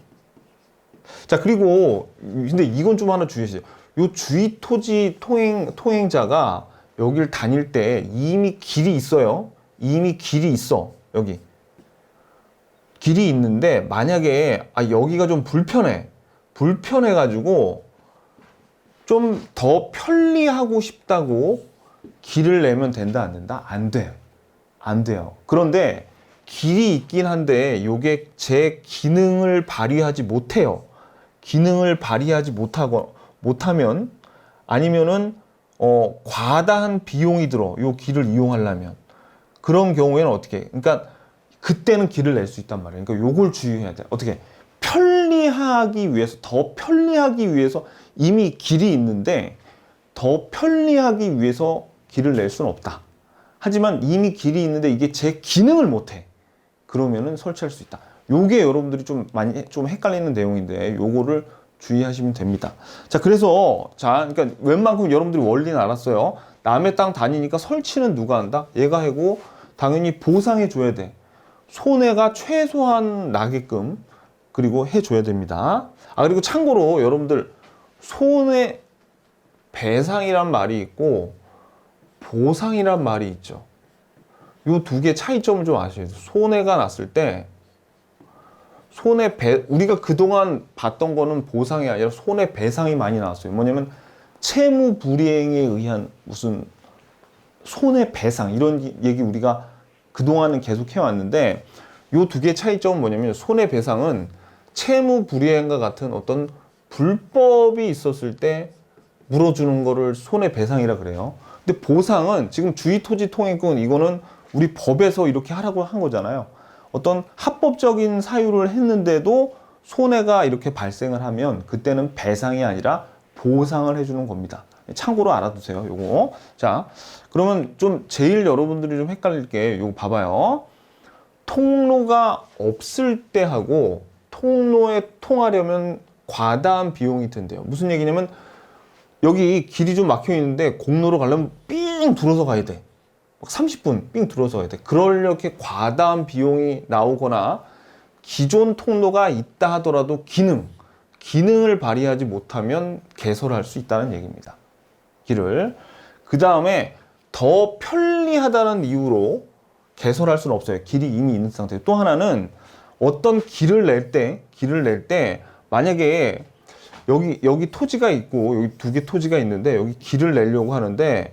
자, 그리고 근데 이건 좀 하나 주의하세요. 요 주의 토지 통행자가 여길 다닐 때 이미 길이 있어요. 이미 길이 있어. 여기. 길이 있는데 만약에 여기가 좀 불편해가지고 좀 더 편리하고 싶다고 길을 내면 된다, 안 된다? 안 돼. 안 돼요. 그런데 길이 있긴 한데 요게 제 기능을 발휘하지 못해요. 기능을 발휘하지 못하면 아니면은 과다한 비용이 들어. 요 길을 이용하려면. 그런 경우에는 어떻게? 그러니까 그때는 길을 낼 수 있단 말이에요. 그러니까 요걸 주의해야 돼. 어떻게? 편리하기 위해서, 더 편리하기 위해서 이미 길이 있는데 더 편리하기 위해서 길을 낼 수는 없다. 하지만 이미 길이 있는데 이게 제 기능을 못해. 그러면은 설치할 수 있다. 요게 여러분들이 좀 헷갈리는 내용인데 요거를 주의하시면 됩니다. 자, 그래서 그러니까 웬만큼 여러분들이 원리는 알았어요. 남의 땅 다니니까 설치는 누가 한다? 얘가 하고 당연히 보상해 줘야 돼. 손해가 최소한 나게끔 그리고 해줘야 됩니다. 그리고 참고로 여러분들 손해배상이란 말이 있고 보상이란 말이 있죠. 요 두 개 차이점을 좀 아셔야 돼요. 손해가 났을 때 우리가 그동안 봤던 거는 보상이 아니라 손해배상이 많이 나왔어요. 뭐냐면 채무 불이행에 의한 무슨 손해배상 이런 얘기 우리가 그동안은 계속 해왔는데 요 두 개의 차이점은 뭐냐면 손해배상은 채무 불이행과 같은 어떤 불법이 있었을 때 물어주는 거를 손해배상이라 그래요. 근데 보상은 지금 주의토지통행권 이거는 우리 법에서 이렇게 하라고 한 거잖아요. 어떤 합법적인 사유를 했는데도 손해가 이렇게 발생을 하면 그때는 배상이 아니라 보상을 해주는 겁니다. 참고로 알아두세요. 요거. 자, 그러면 좀 제일 여러분들이 좀 헷갈릴 게 요거 봐봐요. 통로가 없을 때 하고 통로에 통하려면 과다한 비용이 든대요. 무슨 얘기냐면 여기 길이 좀 막혀 있는데 공로로 가려면 삥 둘러서 가야 돼. 30분 삥 들어서야 돼. 그렇게 과다한 비용이 나오거나 기존 통로가 있다 하더라도 기능을 발휘하지 못하면 개설할 수 있다는 얘기입니다. 길을. 그 다음에 더 편리하다는 이유로 개설할 수는 없어요. 길이 이미 있는 상태. 또 하나는 어떤 길을 낼 때 만약에 여기 토지가 있고 여기 두 개 토지가 있는데 여기 길을 내려고 하는데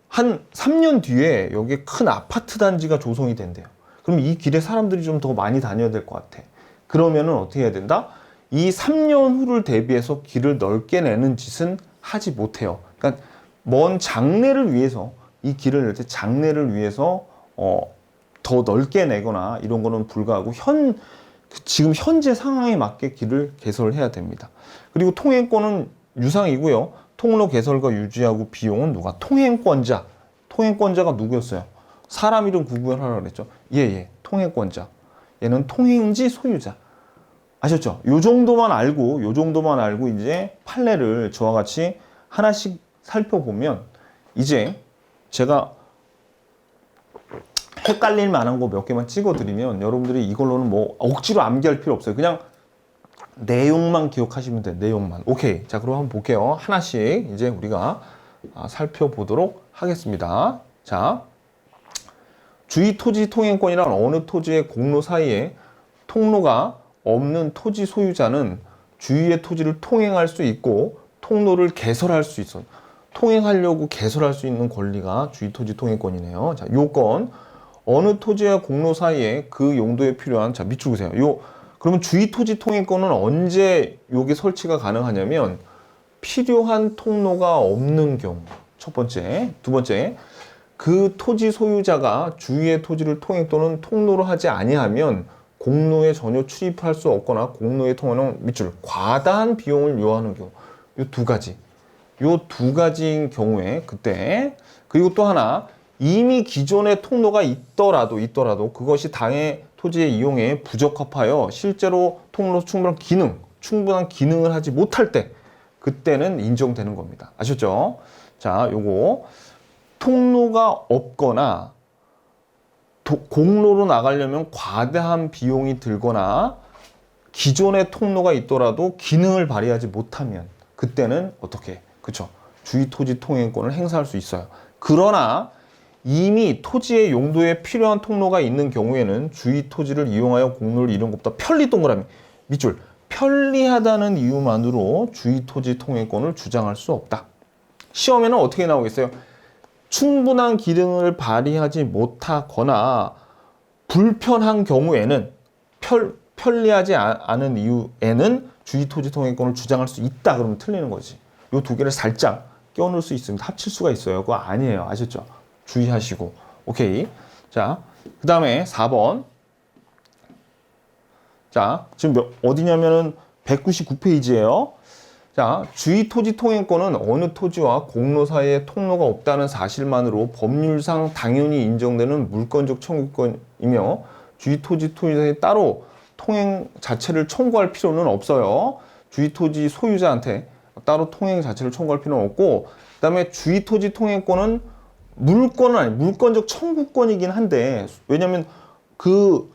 한 3년 뒤에 여기에 큰 아파트 단지가 조성이 된대요. 그럼 이 길에 사람들이 좀 더 많이 다녀야 될 것 같아. 그러면은 어떻게 해야 된다? 이 3년 후를 대비해서 길을 넓게 내는 짓은 하지 못해요. 그러니까 먼 장래를 위해서 이 길을 낼 때 장래를 위해서 더 넓게 내거나 이런 거는 불가하고 지금 현재 상황에 맞게 길을 개설해야 됩니다. 그리고 통행권은 유상이고요. 통로 개설과 유지하고 비용은 누가? 통행권자가 누구였어요? 사람 이름 구분하라고 그랬죠. 예, 통행권자. 얘는 통행지 소유자. 아셨죠? 요 정도만 알고 이제 판례를 저와 같이 하나씩 살펴보면 이제 제가 헷갈릴 만한 거 몇 개만 찍어드리면 여러분들이 이걸로는 뭐 억지로 암기할 필요 없어요. 그냥 내용만 기억하시면 돼요. 내용만. 오케이. 자, 그럼 한번 볼게요. 하나씩 이제 우리가 살펴보도록 하겠습니다. 자, 주위 토지 통행권이란 어느 토지의 공로 사이에 통로가 없는 토지 소유자는 주위의 토지를 통행할 수 있고 통로를 개설할 수 있어. 통행하려고 개설할 수 있는 권리가 주위 토지 통행권이네요. 자, 요건 어느 토지와 공로 사이에 그 용도에 필요한, 자, 밑줄 그세요. 그러면 주위 토지 통행권은 언제 요게 설치가 가능하냐면 필요한 통로가 없는 경우. 첫 번째. 두 번째, 그 토지 소유자가 주위의 토지를 통행 또는 통로로 하지 아니하면 공로에 전혀 출입할 수 없거나 공로의 통행은 밑줄 과다한 비용을 요하는 경우. 요 두 가지인 경우에 그때. 그리고 또 하나, 이미 기존의 통로가 있더라도 그것이 당의 토지의 이용에 부적합하여 실제로 통로 충분한 기능을 하지 못할 때 그때는 인정되는 겁니다. 아셨죠? 자, 요거 통로가 없거나 공로로 나가려면 과다한 비용이 들거나 기존의 통로가 있더라도 기능을 발휘하지 못하면 그때는 어떻게? 그쵸? 주위 토지 통행권을 행사할 수 있어요. 그러나 이미 토지의 용도에 필요한 통로가 있는 경우에는 주위 토지를 이용하여 공로를 이룬 것보다 밑줄 편리하다는 이유만으로 주위 토지 통행권을 주장할 수 없다. 시험에는 어떻게 나오겠어요? 충분한 기능을 발휘하지 못하거나 불편한 경우에는 편리하지 않은 이유에는 주위 토지 통행권을 주장할 수 있다. 그러면 틀리는 거지. 요 두 개를 살짝 껴놓을 수 있습니다. 합칠 수가 있어요. 그거 아니에요. 아셨죠? 주의하시고. 오케이. 자, 그 다음에 4번. 자, 지금 어디냐면은 199페이지예요. 자, 주위 토지 통행권은 어느 토지와 공로 사이에 통로가 없다는 사실만으로 법률상 당연히 인정되는 물권적 청구권이며 주위 토지 소유자에 따로 통행 자체를 청구할 필요는 없어요. 주위 토지 소유자한테 따로 통행 자체를 청구할 필요는 없고, 그 다음에 주위 토지 통행권은 물권적 청구권이긴 한데, 왜냐면 그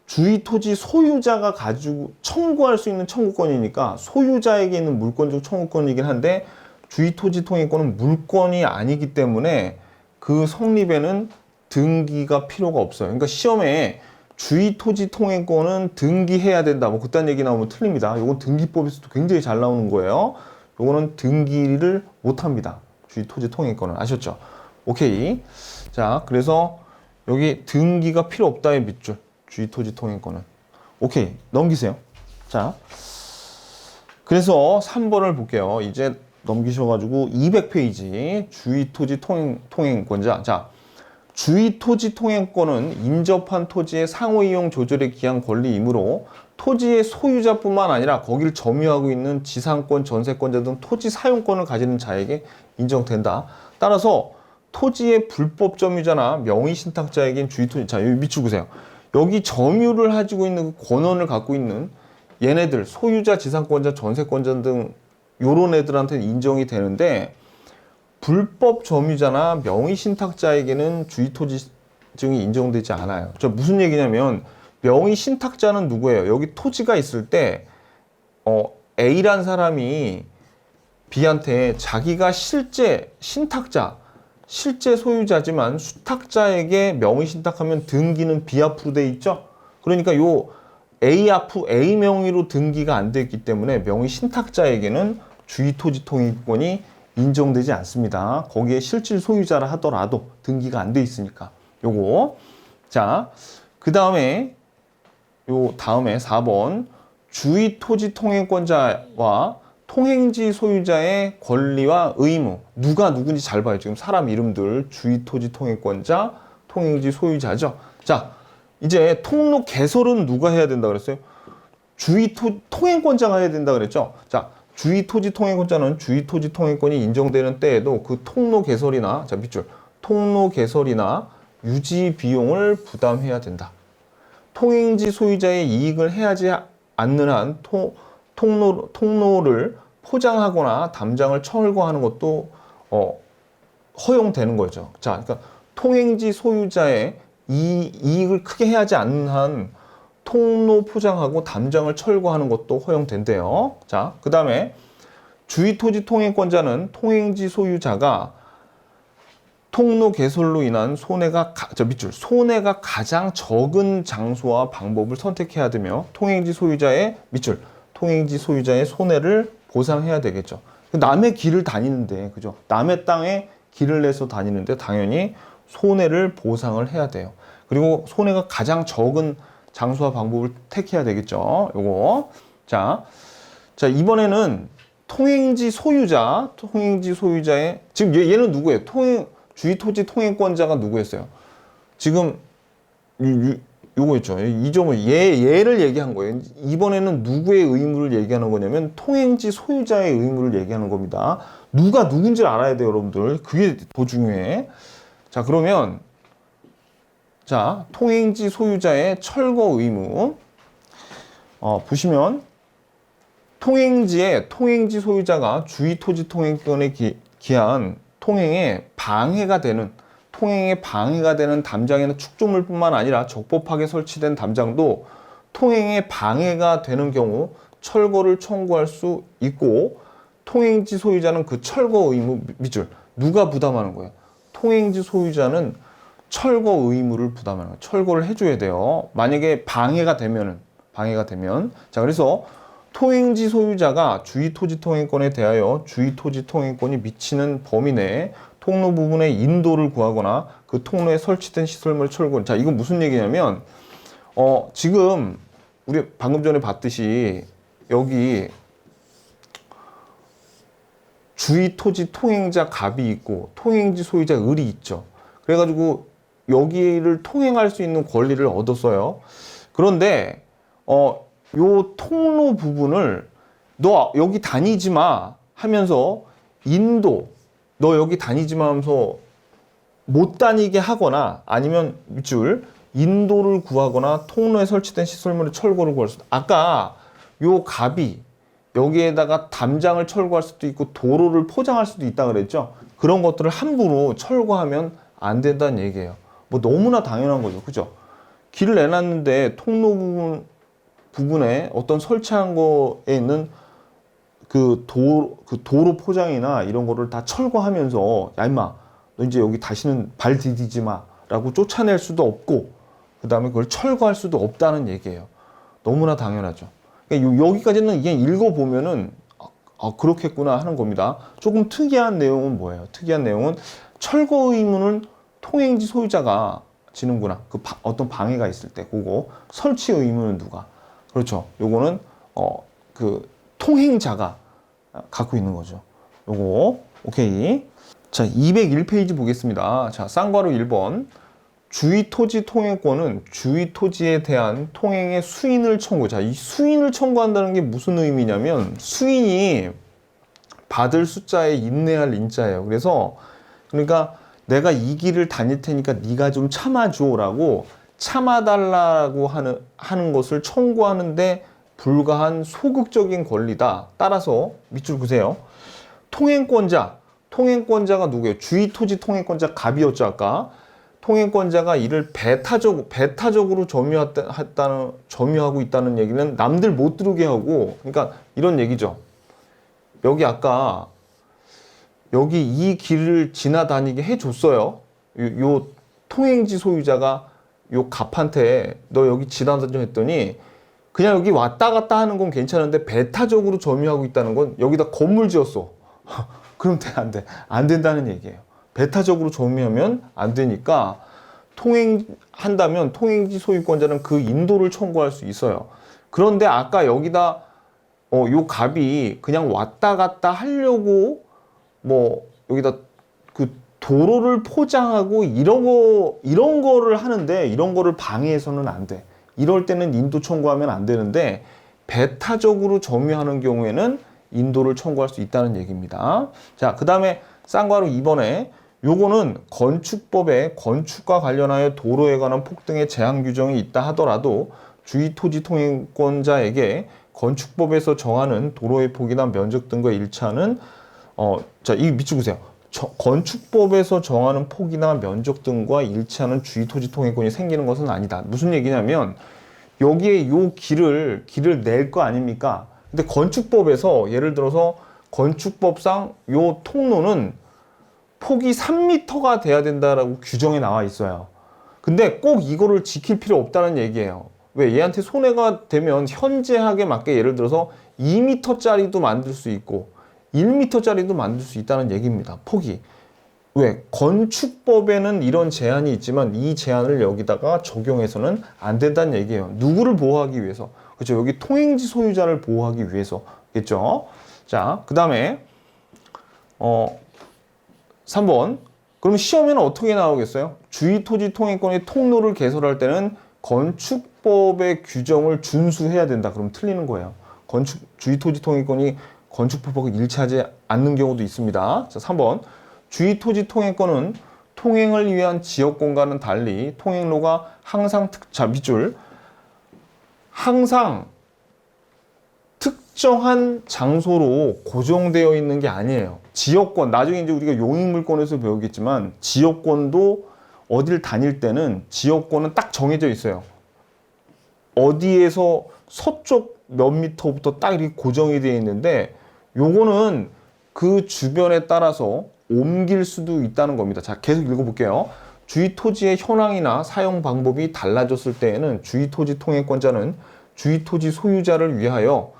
주위 토지 소유자가 가지고 청구할 수 있는 청구권이니까 소유자에게 있는 물권적 청구권이긴 한데 주위 토지 통행권은 물권이 아니기 때문에 그 성립에는 등기가 필요가 없어요. 그러니까 시험에 주위 토지 통행권은 등기해야 된다. 뭐 그딴 얘기 나오면 틀립니다. 이건 등기법에서도 굉장히 잘 나오는 거예요. 요거는 등기를 못 합니다. 주위 토지 통행권은. 아셨죠? 오케이. 자, 그래서 여기 등기가 필요 없다의 밑줄. 주위 토지 통행권은. 오케이. 넘기세요. 자. 그래서 3번을 볼게요. 이제 넘기셔가지고 200페이지. 주위 토지 통행권자. 자. 주위 토지 통행권은 인접한 토지의 상호 이용 조절에 기한 권리이므로 토지의 소유자뿐만 아니라 거기를 점유하고 있는 지상권, 전세권자 등 토지 사용권을 가지는 자에게 인정된다. 따라서 토지의 불법 점유자나 명의 신탁자에겐 주위 토지, 자, 여기 밑줄 그세요. 여기 점유를 가지고 있는 그 권한을 갖고 있는 얘네들, 소유자, 지상권자, 전세권자 등 요런 애들한테 인정이 되는데 불법 점유자나 명의신탁자에게는 주의토지증이 인정되지 않아요. 저 무슨 얘기냐면 명의신탁자는 누구예요? 여기 토지가 있을 때 A란 사람이 B한테 자기가 실제 신탁자, 실제 소유자지만 수탁자에게 명의신탁하면 등기는 B 앞으로 돼 있죠? 그러니까 요 A 명의로 등기가 안 돼 있기 때문에 명의신탁자에게는 주의토지통행권이 인정되지 않습니다. 거기에 실질 소유자라 하더라도 등기가 안 돼 있으니까. 요거. 자, 그 다음에 4번. 주의토지통행권자와 통행지 소유자의 권리와 의무. 누가 누군지 잘 봐요. 지금 사람 이름들. 주의토지통행권자, 통행지 소유자죠. 자, 이제 통로 개설은 누가 해야 된다 그랬어요? 통행권자가 해야 된다 그랬죠. 자, 주의토지통행권자는 주의토지통행권이 인정되는 때에도 그 통로 개설이나, 자, 밑줄. 통로 개설이나 유지 비용을 부담해야 된다. 통행지 소유자의 이익을 해하지 않는 한 통로를 포장하거나 담장을 철거하는 것도 허용되는 거죠. 자, 그러니까 통행지 소유자의 이익을 크게 해하지 않는 한 통로 포장하고 담장을 철거하는 것도 허용된대요. 자, 그 다음에 주의토지통행권자는 통행지 소유자가 통로 개설로 인한 손해가 손해가 가장 적은 장소와 방법을 선택해야 되며 통행지 소유자의 손해를 보상해야 되겠죠. 남의 길을 다니는데, 그죠? 남의 땅에 길을 내서 다니는데 당연히 손해를 보상을 해야 돼요. 그리고 손해가 가장 적은 장소와 방법을 택해야 되겠죠. 요거. 자, 이번에는 통행지 소유자의, 지금 얘는 누구예요? 주의토지 통행권자가 누구였어요? 지금, 요거였죠. 이 점을, 얘를 얘기한 거예요. 이번에는 누구의 의무를 얘기하는 거냐면, 통행지 소유자의 의무를 얘기하는 겁니다. 누가 누군지를 알아야 돼요, 여러분들. 그게 더 중요해. 자, 그러면, 자, 통행지 소유자의 철거 의무. 보시면, 통행지 소유자가 주의토지 통행권에 기한 통행에 방해가 되는 담장에는 축조물뿐만 아니라 적법하게 설치된 담장도 통행에 방해가 되는 경우 철거를 청구할 수 있고, 통행지 소유자는 그 철거 의무 밑줄 누가 부담하는 거예요? 통행지 소유자는 철거 의무를 부담하는 거예요. 철거를 해줘야 돼요. 만약에 방해가 되면. 자, 그래서 통행지 소유자가 주의토지통행권에 대하여 주의토지통행권이 미치는 범위 내에 통로 부분에 인도를 구하거나 그 통로에 설치된 시설물 철거. 자, 이건 무슨 얘기냐면, 지금 우리 방금 전에 봤듯이 여기 주의토지 통행자 갑이 있고 통행지 소유자 을이 있죠. 그래가지고 여기를 통행할 수 있는 권리를 얻었어요. 그런데 요 통로 부분을 너 여기 다니지 마 하면서 너 여기 다니지 마 하면서 못 다니게 하거나 아니면 밑줄 인도를 구하거나 통로에 설치된 시설물의 철거를 구할 수 있다. 아까 요 갑이 여기에다가 담장을 철거할 수도 있고 도로를 포장할 수도 있다 그랬죠. 그런 것들을 함부로 철거하면 안 된다는 얘기예요. 뭐 너무나 당연한 거죠. 그죠? 길을 내놨는데 통로 부분에 어떤 설치한 거에 있는 그 도로 포장이나 이런 거를 다 철거하면서 야 임마 너 이제 여기 다시는 발 디디지 마 라고 쫓아낼 수도 없고 그 다음에 그걸 철거할 수도 없다는 얘기예요. 너무나 당연하죠. 그러니까 여기까지는 그냥 읽어보면은 그렇겠구나 하는 겁니다. 조금 특이한 내용은 뭐예요? 특이한 내용은 철거 의무는 통행지 소유자가 지는구나. 어떤 방해가 있을 때 그거 설치 의무는 누가? 그렇죠. 요거는 그 통행자가 갖고 있는 거죠. 요거 오케이. 자, 201페이지 보겠습니다. 자, 쌍괄호 1번. 주의토지 통행권은 주의토지에 대한 통행의 수인을 청구. 자, 이 수인을 청구한다는 게 무슨 의미냐면 수인이 받을 숫자에 인내할 인자예요. 그러니까 내가 이 길을 다닐 테니까 네가 좀 참아줘라고 참아달라고 하는 것을 청구하는데 불과한 소극적인 권리다. 따라서 밑줄 그세요. 통행권자, 통행권자가 누구예요? 주의토지 통행권자 갑이었죠, 아까. 통행권자가 이를 배타적으로 점유하고 있다는 얘기는 남들 못 들어오게 하고, 그러니까 이런 얘기죠. 여기 아까 여기 이 길을 지나다니게 해줬어요. 요 통행지 소유자가 요 갑한테 너 여기 지나다녀 했더니 그냥 여기 왔다 갔다 하는 건 괜찮은데 배타적으로 점유하고 있다는 건 여기다 건물 지었어. 그럼 안 돼. 안 된다는 얘기예요. 배타적으로 점유하면 안 되니까 통행한다면 통행지 소유권자는 그 인도를 청구할 수 있어요. 그런데 아까 여기다 요 갑이 그냥 왔다 갔다 하려고 뭐 여기다 그 도로를 포장하고 이런 거를 하는데 이런 거를 방해해서는 안 돼. 이럴 때는 인도 청구하면 안 되는데 배타적으로 점유하는 경우에는 인도를 청구할 수 있다는 얘기입니다. 자, 그 다음에 쌍괄호 2번에 요거는 건축법에 건축과 관련하여 도로에 관한 폭등의 제한 규정이 있다 하더라도 주의토지 통행권자에게 건축법에서 정하는 도로의 폭이나 면적 등과 일치하는 자, 이 밑줄 보세요. 건축법에서 정하는 폭이나 면적 등과 일치하는 주의토지 통행권이 생기는 것은 아니다. 무슨 얘기냐면 여기에 요 길을 낼 거 아닙니까? 근데 건축법에서 예를 들어서 건축법상 요 통로는 폭이 3m가 돼야 된다라고 규정에 나와 있어요. 근데 꼭 이거를 지킬 필요 없다는 얘기예요. 왜? 얘한테 손해가 되면 현재하게 맞게 예를 들어서 2m짜리도 만들 수 있고 1m짜리도 만들 수 있다는 얘기입니다. 폭이. 왜? 건축법에는 이런 제한이 있지만 이 제한을 여기다가 적용해서는 안 된다는 얘기예요. 누구를 보호하기 위해서? 그렇죠. 여기 통행지 소유자를 보호하기 위해서겠죠. 자, 그 다음에 3번. 그럼 시험에는 어떻게 나오겠어요? 주의토지 통행권의 통로를 개설할 때는 건축법의 규정을 준수해야 된다. 그럼 틀리는 거예요. 주의토지 통행권이 건축법하고 일치하지 않는 경우도 있습니다. 자, 3번. 주의토지 통행권은 통행을 위한 지역권과는 달리 통행로가 항상 밑줄. 항상 특정한 장소로 고정되어 있는 게 아니에요. 지역권, 나중에 이제 우리가 용익물권에서 배우겠지만 지역권도 어딜 다닐 때는 지역권은 딱 정해져 있어요. 어디에서 서쪽 몇 미터부터 딱 이렇게 고정이 되어 있는데 요거는 그 주변에 따라서 옮길 수도 있다는 겁니다. 자, 계속 읽어볼게요. 주의토지의 현황이나 사용 방법이 달라졌을 때에는 주의토지 통행권자는 주의토지 소유자를 위하여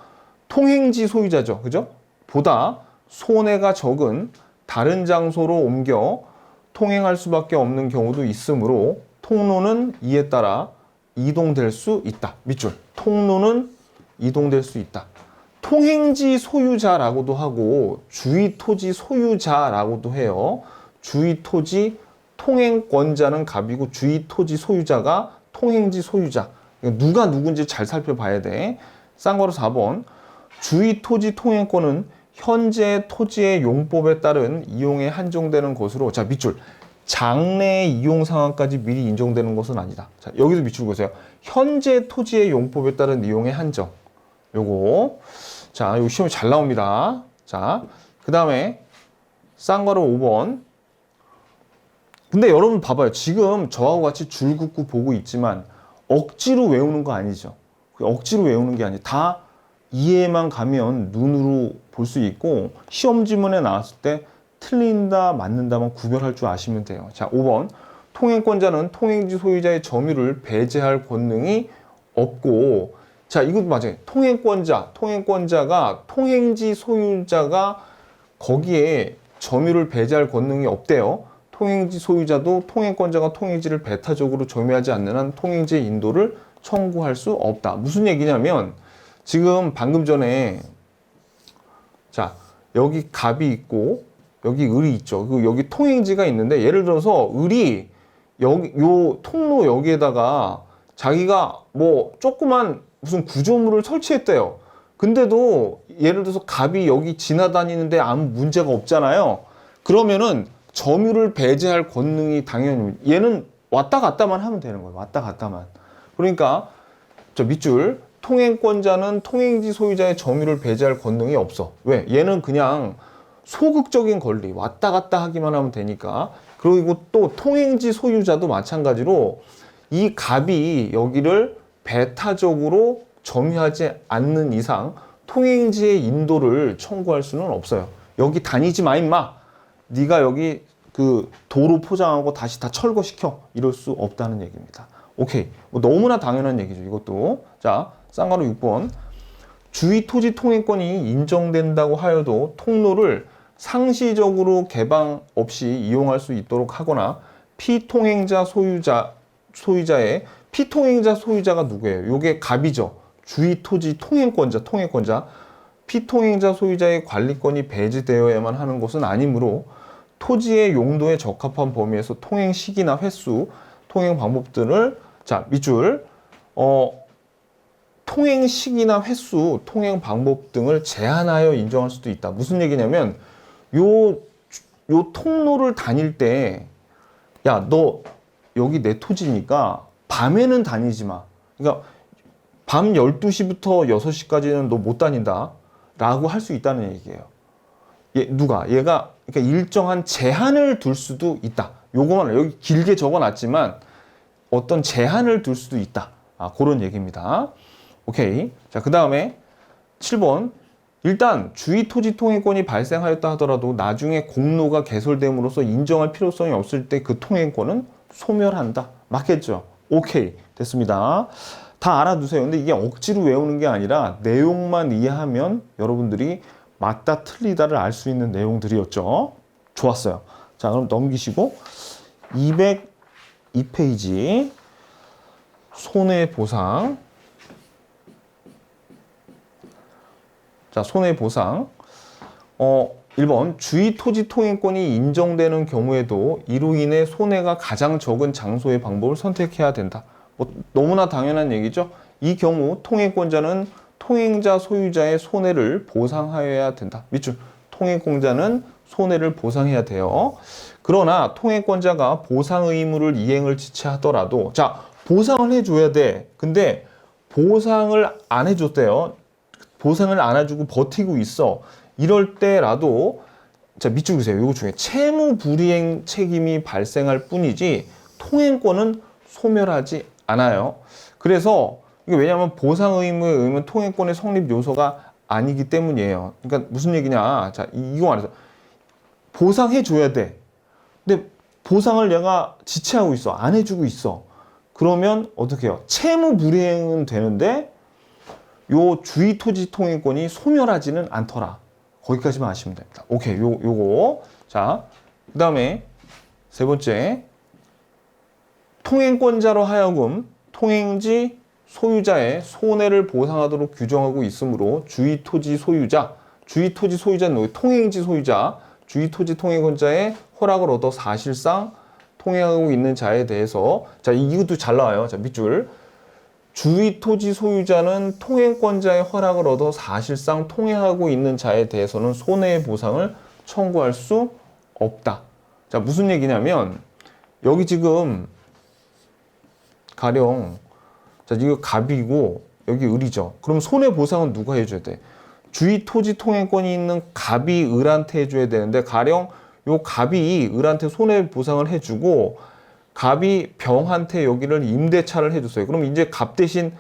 통행지 소유자죠. 그죠? 보다 손해가 적은 다른 장소로 옮겨 통행할 수밖에 없는 경우도 있으므로 통로는 이에 따라 이동될 수 있다. 밑줄. 통로는 이동될 수 있다. 통행지 소유자라고도 하고 주의토지 소유자라고도 해요. 주의토지 통행권자는 갑이고 주의토지 소유자가 통행지 소유자. 누가 누군지 잘 살펴봐야 돼. 쌍괄호 4번. 주의토지 통행권은 현재 토지의 용법에 따른 이용에 한정되는 것으로, 자, 밑줄. 장래 이용 상황까지 미리 인정되는 것은 아니다. 자, 여기서 밑줄 보세요. 현재 토지의 용법에 따른 이용의 한정. 요거. 자, 요 시험이 잘 나옵니다. 자, 그 다음에 쌍괄호 5번. 근데 여러분 봐봐요. 지금 저하고 같이 줄 긋고 보고 있지만 억지로 외우는 거 아니죠. 억지로 외우는 게 아니에요. 다 이해만 가면 눈으로 볼 수 있고 시험 지문에 나왔을 때 틀린다 맞는다만 구별할 줄 아시면 돼요. 자, 5번. 통행권자는 통행지 소유자의 점유를 배제할 권능이 없고, 자, 이것도 맞아요. 통행권자가 통행지 소유자가 거기에 점유를 배제할 권능이 없대요. 통행지 소유자도 통행권자가 통행지를 배타적으로 점유하지 않는 한 통행지의 인도를 청구할 수 없다. 무슨 얘기냐면 지금 방금 전에 자, 여기 갑이 있고 여기 을이 있죠. 그리고 여기 통행지가 있는데 예를 들어서 을이 여기 요 통로 여기에다가 자기가 뭐 조그만 무슨 구조물을 설치했대요. 근데도 예를 들어서 갑이 여기 지나다니는데 아무 문제가 없잖아요. 그러면은 점유를 배제할 권능이 당연히 얘는 왔다 갔다만 하면 되는 거예요. 왔다 갔다만. 그러니까 저 밑줄 통행권자는 통행지 소유자의 점유를 배제할 권능이 없어. 왜? 얘는 그냥 소극적인 권리, 왔다 갔다 하기만 하면 되니까. 그리고 또 통행지 소유자도 마찬가지로 이 갑이 여기를 배타적으로 점유하지 않는 이상 통행지의 인도를 청구할 수는 없어요. 여기 다니지 마 임마. 네가 여기 그 도로 포장하고 다시 다 철거시켜. 이럴 수 없다는 얘기입니다. 오케이. 뭐 너무나 당연한 얘기죠. 이것도. 자, 쌍가루 6번. 주위 토지 통행권이 인정된다고 하여도 통로를 상시적으로 개방 없이 이용할 수 있도록 하거나 피통행자 소유자의 피통행자 소유자가 누구예요? 요게 갑이죠. 주위 토지 통행권자. 피통행자 소유자의 관리권이 배제되어야만 하는 것은 아니므로 토지의 용도에 적합한 범위에서 통행 시기나 횟수, 통행 방법 등을 자, 밑줄 통행 시기나 횟수, 통행 방법 등을 제한하여 인정할 수도 있다. 무슨 얘기냐면 요 통로를 다닐 때 야, 너 여기 내 토지니까 밤에는 다니지 마. 그러니까 밤 12시부터 6시까지는 너 못 다닌다. 라고 할 수 있다는 얘기예요. 얘가 그러니까 일정한 제한을 둘 수도 있다. 요거만 여기 길게 적어놨지만 어떤 제한을 둘 수도 있다. 그런 얘기입니다. 오케이. 자, 그 다음에 7번. 일단 주위 토지 통행권이 발생하였다 하더라도 나중에 공로가 개설됨으로써 인정할 필요성이 없을 때 그 통행권은 소멸한다. 맞겠죠? 오케이. 됐습니다. 다 알아두세요. 근데 이게 억지로 외우는 게 아니라 내용만 이해하면 여러분들이 맞다 틀리다를 알 수 있는 내용들이었죠. 좋았어요. 자, 그럼 넘기시고 202페이지 손해보상. 자, 손해보상. 1번 주위 토지 통행권이 인정되는 경우에도 이로 인해 손해가 가장 적은 장소의 방법을 선택해야 된다. 뭐 너무나 당연한 얘기죠. 이 경우 통행권자는 통행자 소유자의 손해를 보상하여야 된다. 밑줄. 통행권자는 손해를 보상해야 돼요. 그러나 통행권자가 보상 의무를 이행을 지체하더라도 자, 보상을 해줘야 돼. 근데 보상을 안 해줬대요. 보상을 안 해주고 버티고 있어. 이럴 때라도 자, 밑줄 그세요. 요거 중에 채무 불이행 책임이 발생할 뿐이지 통행권은 소멸하지 않아요. 그래서 이게 왜냐하면 보상 의무에 의하면 통행권의 성립 요소가 아니기 때문이에요. 그러니까 무슨 얘기냐? 자, 이거 말해서 보상해 줘야 돼. 근데 보상을 얘가 지체하고 있어. 안 해주고 있어. 그러면 어떻게 해요? 채무 불이행은 되는데 요 주위 토지 통행권이 소멸하지는 않더라. 거기까지만 아시면 됩니다. 오케이, 요거. 자, 그 다음에 세 번째. 통행권자로 하여금 통행지 소유자의 손해를 보상하도록 규정하고 있으므로 주위 토지 소유자는 통행지 소유자, 주위 토지 통행권자의 허락을 얻어 사실상 통행하고 있는 자에 대해서 자, 이것도 잘 나와요. 자, 밑줄. 주위 토지 소유자는 통행권자의 허락을 얻어 사실상 통행하고 있는 자에 대해서는 손해보상을 청구할 수 없다. 자, 무슨 얘기냐면 여기 지금 가령 자, 이거 갑이고 여기 을이죠. 그럼 손해보상은 누가 해줘야 돼? 주위 토지 통행권이 있는 갑이 을한테 해줘야 되는데 가령 요 갑이 을한테 손해보상을 해주고 갑이 병한테 여기를 임대차를 해줬어요. 그럼 이제 갑 대신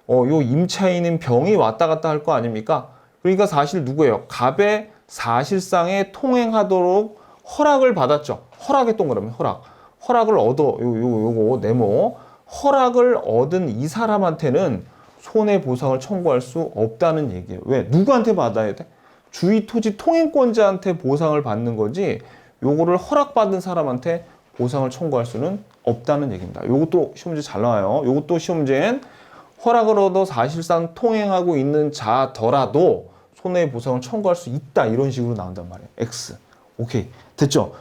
요 임차인인 병이 왔다 갔다 할 거 아닙니까? 그러니까 사실 누구예요? 갑의 사실상에 통행하도록 허락을 받았죠. 허락의 동그라미 허락을 얻어 요거 네모 허락을 얻은 이 사람한테는 손해보상을 청구할 수 없다는 얘기예요. 왜? 누구한테 받아야 돼? 주위 토지 통행권자한테 보상을 받는 거지 요거를 허락받은 사람한테 보상을 청구할 수는 없다는 얘기입니다. 요것도 시험 문제 잘 나와요. 요것도 시험 문제엔 허락을 얻어 사실상 통행하고 있는 자더라도 손해보상을 청구할 수 있다. 이런 식으로 나온단 말이에요. X. 오케이. 됐죠?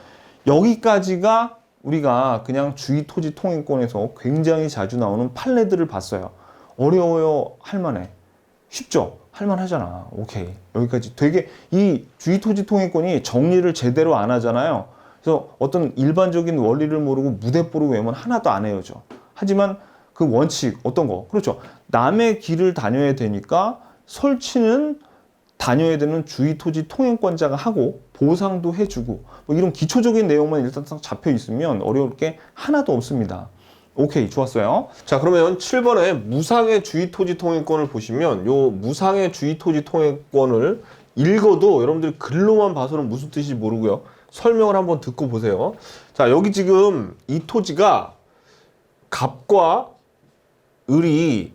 여기까지가 우리가 그냥 주위 토지 통행권에서 굉장히 자주 나오는 판례들을 봤어요. 어려워요? 할만해? 쉽죠? 할만하잖아. 오케이. 여기까지 되게 이 주위 토지 통행권이 정리를 제대로 안 하잖아요. 그래서 어떤 일반적인 원리를 모르고 무대뽀로 외우면 하나도 안 헤어져. 하지만 그 원칙 어떤 거? 그렇죠. 남의 길을 다녀야 되니까 설치는 다녀야 되는 주위 토지 통행권자가 하고 보상도 해주고 뭐 이런 기초적인 내용만 일단 딱 잡혀 있으면 어려울 게 하나도 없습니다. 오케이, 좋았어요. 자, 그러면 7번에 무상의 주위 토지 통행권을 보시면 요 무상의 주위 토지 통행권을 읽어도 여러분들이 글로만 봐서는 무슨 뜻인지 모르고요. 설명을 한번 듣고 보세요. 자, 여기 지금 이 토지가 갑과 을이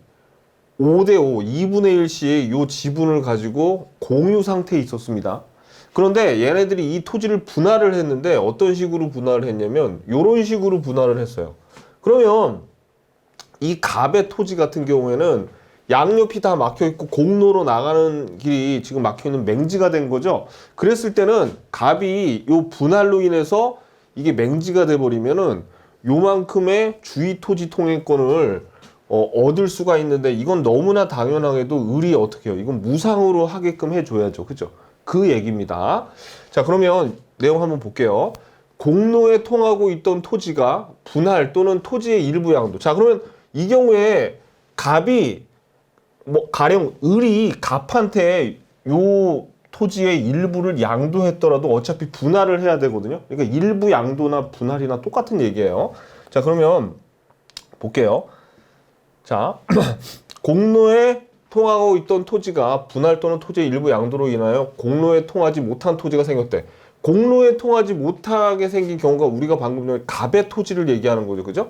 5대5, 2분의 1씩 요 지분을 가지고 공유 상태에 있었습니다. 그런데 얘네들이 이 토지를 분할을 했는데 어떤 식으로 분할을 했냐면 요런 식으로 분할을 했어요. 그러면 이 갑의 토지 같은 경우에는 양옆이 다 막혀 있고 공로로 나가는 길이 지금 막혀 있는 맹지가 된 거죠. 그랬을 때는 갑이 요 분할로 인해서 이게 맹지가 돼 버리면은 요만큼의 주위 토지 통행권을 얻을 수가 있는데 이건 너무나 당연하게도 을이 어떻게 해요? 이건 무상으로 하게끔 해줘야죠. 그죠? 그 얘기입니다. 자, 그러면 내용 한번 볼게요. 공로에 통하고 있던 토지가 분할 또는 토지의 일부 양도. 자, 그러면 이 경우에 갑이 뭐 가령 을이 갑한테 요 토지의 일부를 양도했더라도 어차피 분할을 해야 되거든요. 그러니까 일부 양도나 분할이나 똑같은 얘기예요. 자, 그러면 볼게요. 자, 공로에 통하고 있던 토지가 분할 또는 토지의 일부 양도로 인하여 공로에 통하지 못한 토지가 생겼대. 공로에 통하지 못하게 생긴 경우가 우리가 방금 전에 갑의 토지를 얘기하는 거죠. 그죠?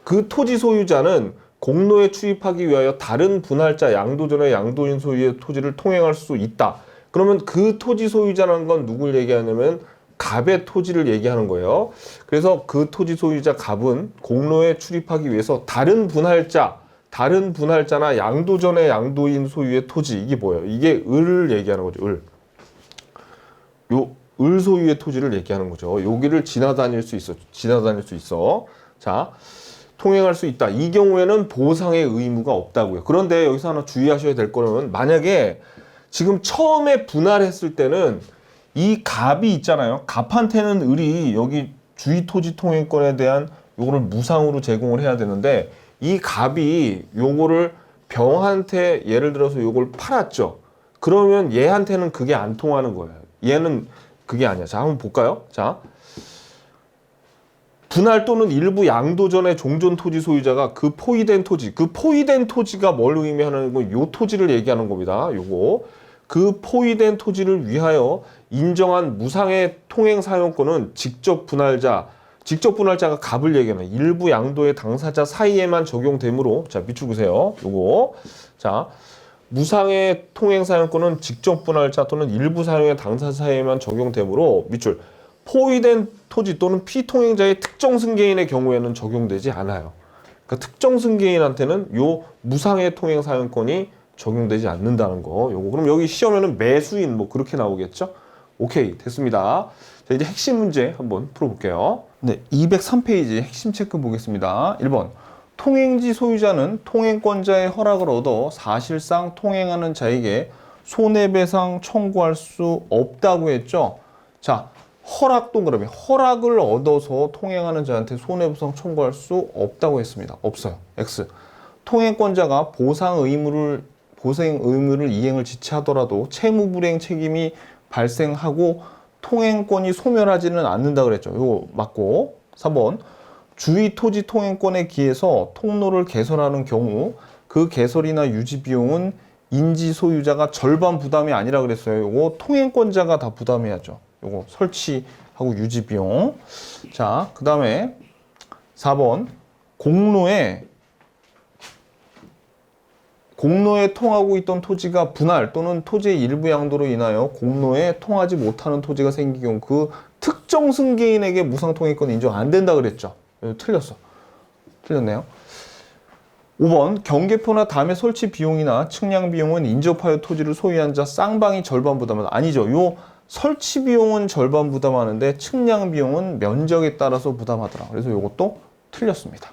그 토지 소유자는 공로에 출입하기 위하여 다른 분할자 양도전의 양도인 소유의 토지를 통행할 수 있다. 그러면 그 토지 소유자라는 건 누굴 얘기하냐면 갑의 토지를 얘기하는 거예요. 그래서 그 토지 소유자 갑은 공로에 출입하기 위해서 다른 분할자나 양도전의 양도인 소유의 토지, 이게 뭐예요? 이게 을을 얘기하는 거죠. 을. 을 소유의 토지를 얘기하는 거죠. 여기를 지나다닐 수 있어. 자, 통행할 수 있다. 이 경우에는 보상의 의무가 없다고요. 그런데 여기서 하나 주의하셔야 될 거는 만약에 지금 처음에 분할했을 때는 이 갑이 있잖아요. 갑한테는 을이 여기 주위 토지 통행권에 대한 요거를 무상으로 제공을 해야 되는데 이 갑이 요거를 병한테 예를 들어서 요걸 팔았죠. 그러면 얘한테는 그게 안 통하는 거예요. 얘는 그게 아니야. 자, 한번 볼까요? 자, 분할 또는 일부 양도전의 종전 토지 소유자가 그 포위된 토지가 뭘 의미하는 건 요 토지를 얘기하는 겁니다. 요거. 그 포위된 토지를 위하여 인정한 무상의 통행 사용권은 직접 분할자가 갑을 얘기하는 일부 양도의 당사자 사이에만 적용되므로, 자, 밑줄 보세요. 요거. 자, 무상의 통행 사용권은 직접 분할자 또는 일부 사용의 당사자 사이에만 적용되므로 밑줄. 포위된 토지 또는 피통행자의 특정 승계인의 경우에는 적용되지 않아요. 그러니까 특정 승계인한테는 요 무상의 통행 사용권이 적용되지 않는다는 거. 요거. 그럼 여기 시험에는 매수인 뭐 그렇게 나오겠죠? 오케이, 됐습니다. 자, 이제 핵심 문제 한번 풀어볼게요. 네, 203페이지 핵심 체크 보겠습니다. 1번. 통행지 소유자는 통행권자의 허락을 얻어 사실상 통행하는 자에게 손해배상 청구할 수 없다고 했죠. 자, 허락 동그라미. 허락을 얻어서 통행하는 자한테 손해배상 청구할 수 없다고 했습니다. 없어요. X. 통행권자가 보상 의무를 이행을 지체하더라도 채무불이행 책임이 발생하고 통행권이 소멸하지는 않는다 그랬죠. 이거 맞고. 3번. 주위 토지 통행권에 기해서 통로를 개설하는 경우 그 개설이나 유지 비용은 인지 소유자가 절반 부담이 아니라 그랬어요. 이거 통행권자가 다 부담해야죠. 요거 설치하고 유지 비용. 자, 그 다음에 4번. 공로에 통하고 있던 토지가 분할 또는 토지의 일부 양도로 인하여 공로에 통하지 못하는 토지가 생긴 경우 그 특정 승계인에게 무상 통행권 인정 안 된다 그랬죠. 틀렸네요. 5번. 경계포나 담의 설치 비용이나 측량 비용은 인접하여 토지를 소유한 자 쌍방이 절반 부담한다. 아니죠. 요 설치 비용은 절반 부담하는데 측량 비용은 면적에 따라서 부담하더라. 그래서 요것도 틀렸습니다.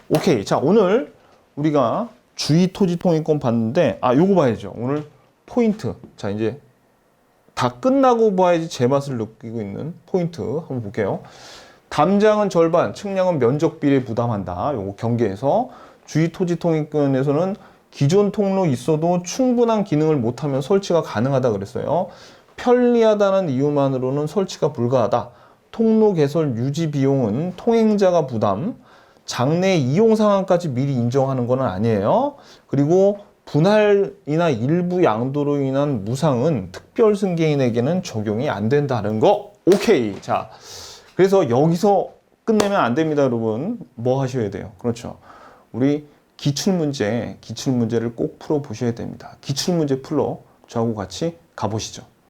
오케이. 자, 오늘 우리가 주위 토지 통행권 봤는데, 요거 봐야죠. 오늘 포인트. 자, 이제 다 끝나고 봐야지 제맛을 느끼고 있는 포인트 한번 볼게요. 담장은 절반, 측량은 면적 비례 부담한다. 요거 경계에서. 주위 토지 통행권에서는 기존 통로 있어도 충분한 기능을 못하면 설치가 가능하다 그랬어요. 편리하다는 이유만으로는 설치가 불가하다. 통로 개설 유지 비용은 통행자가 부담, 장내 이용 상황까지 미리 인정하는 건 아니에요. 그리고 분할이나 일부 양도로 인한 무상은 특별 승계인에게는 적용이 안 된다는 거. 오케이. 자, 그래서 여기서 끝내면 안 됩니다, 여러분. 뭐 하셔야 돼요? 그렇죠. 우리 기출문제를 꼭 풀어 보셔야 됩니다. 기출문제 풀러 저하고 같이 가보시죠.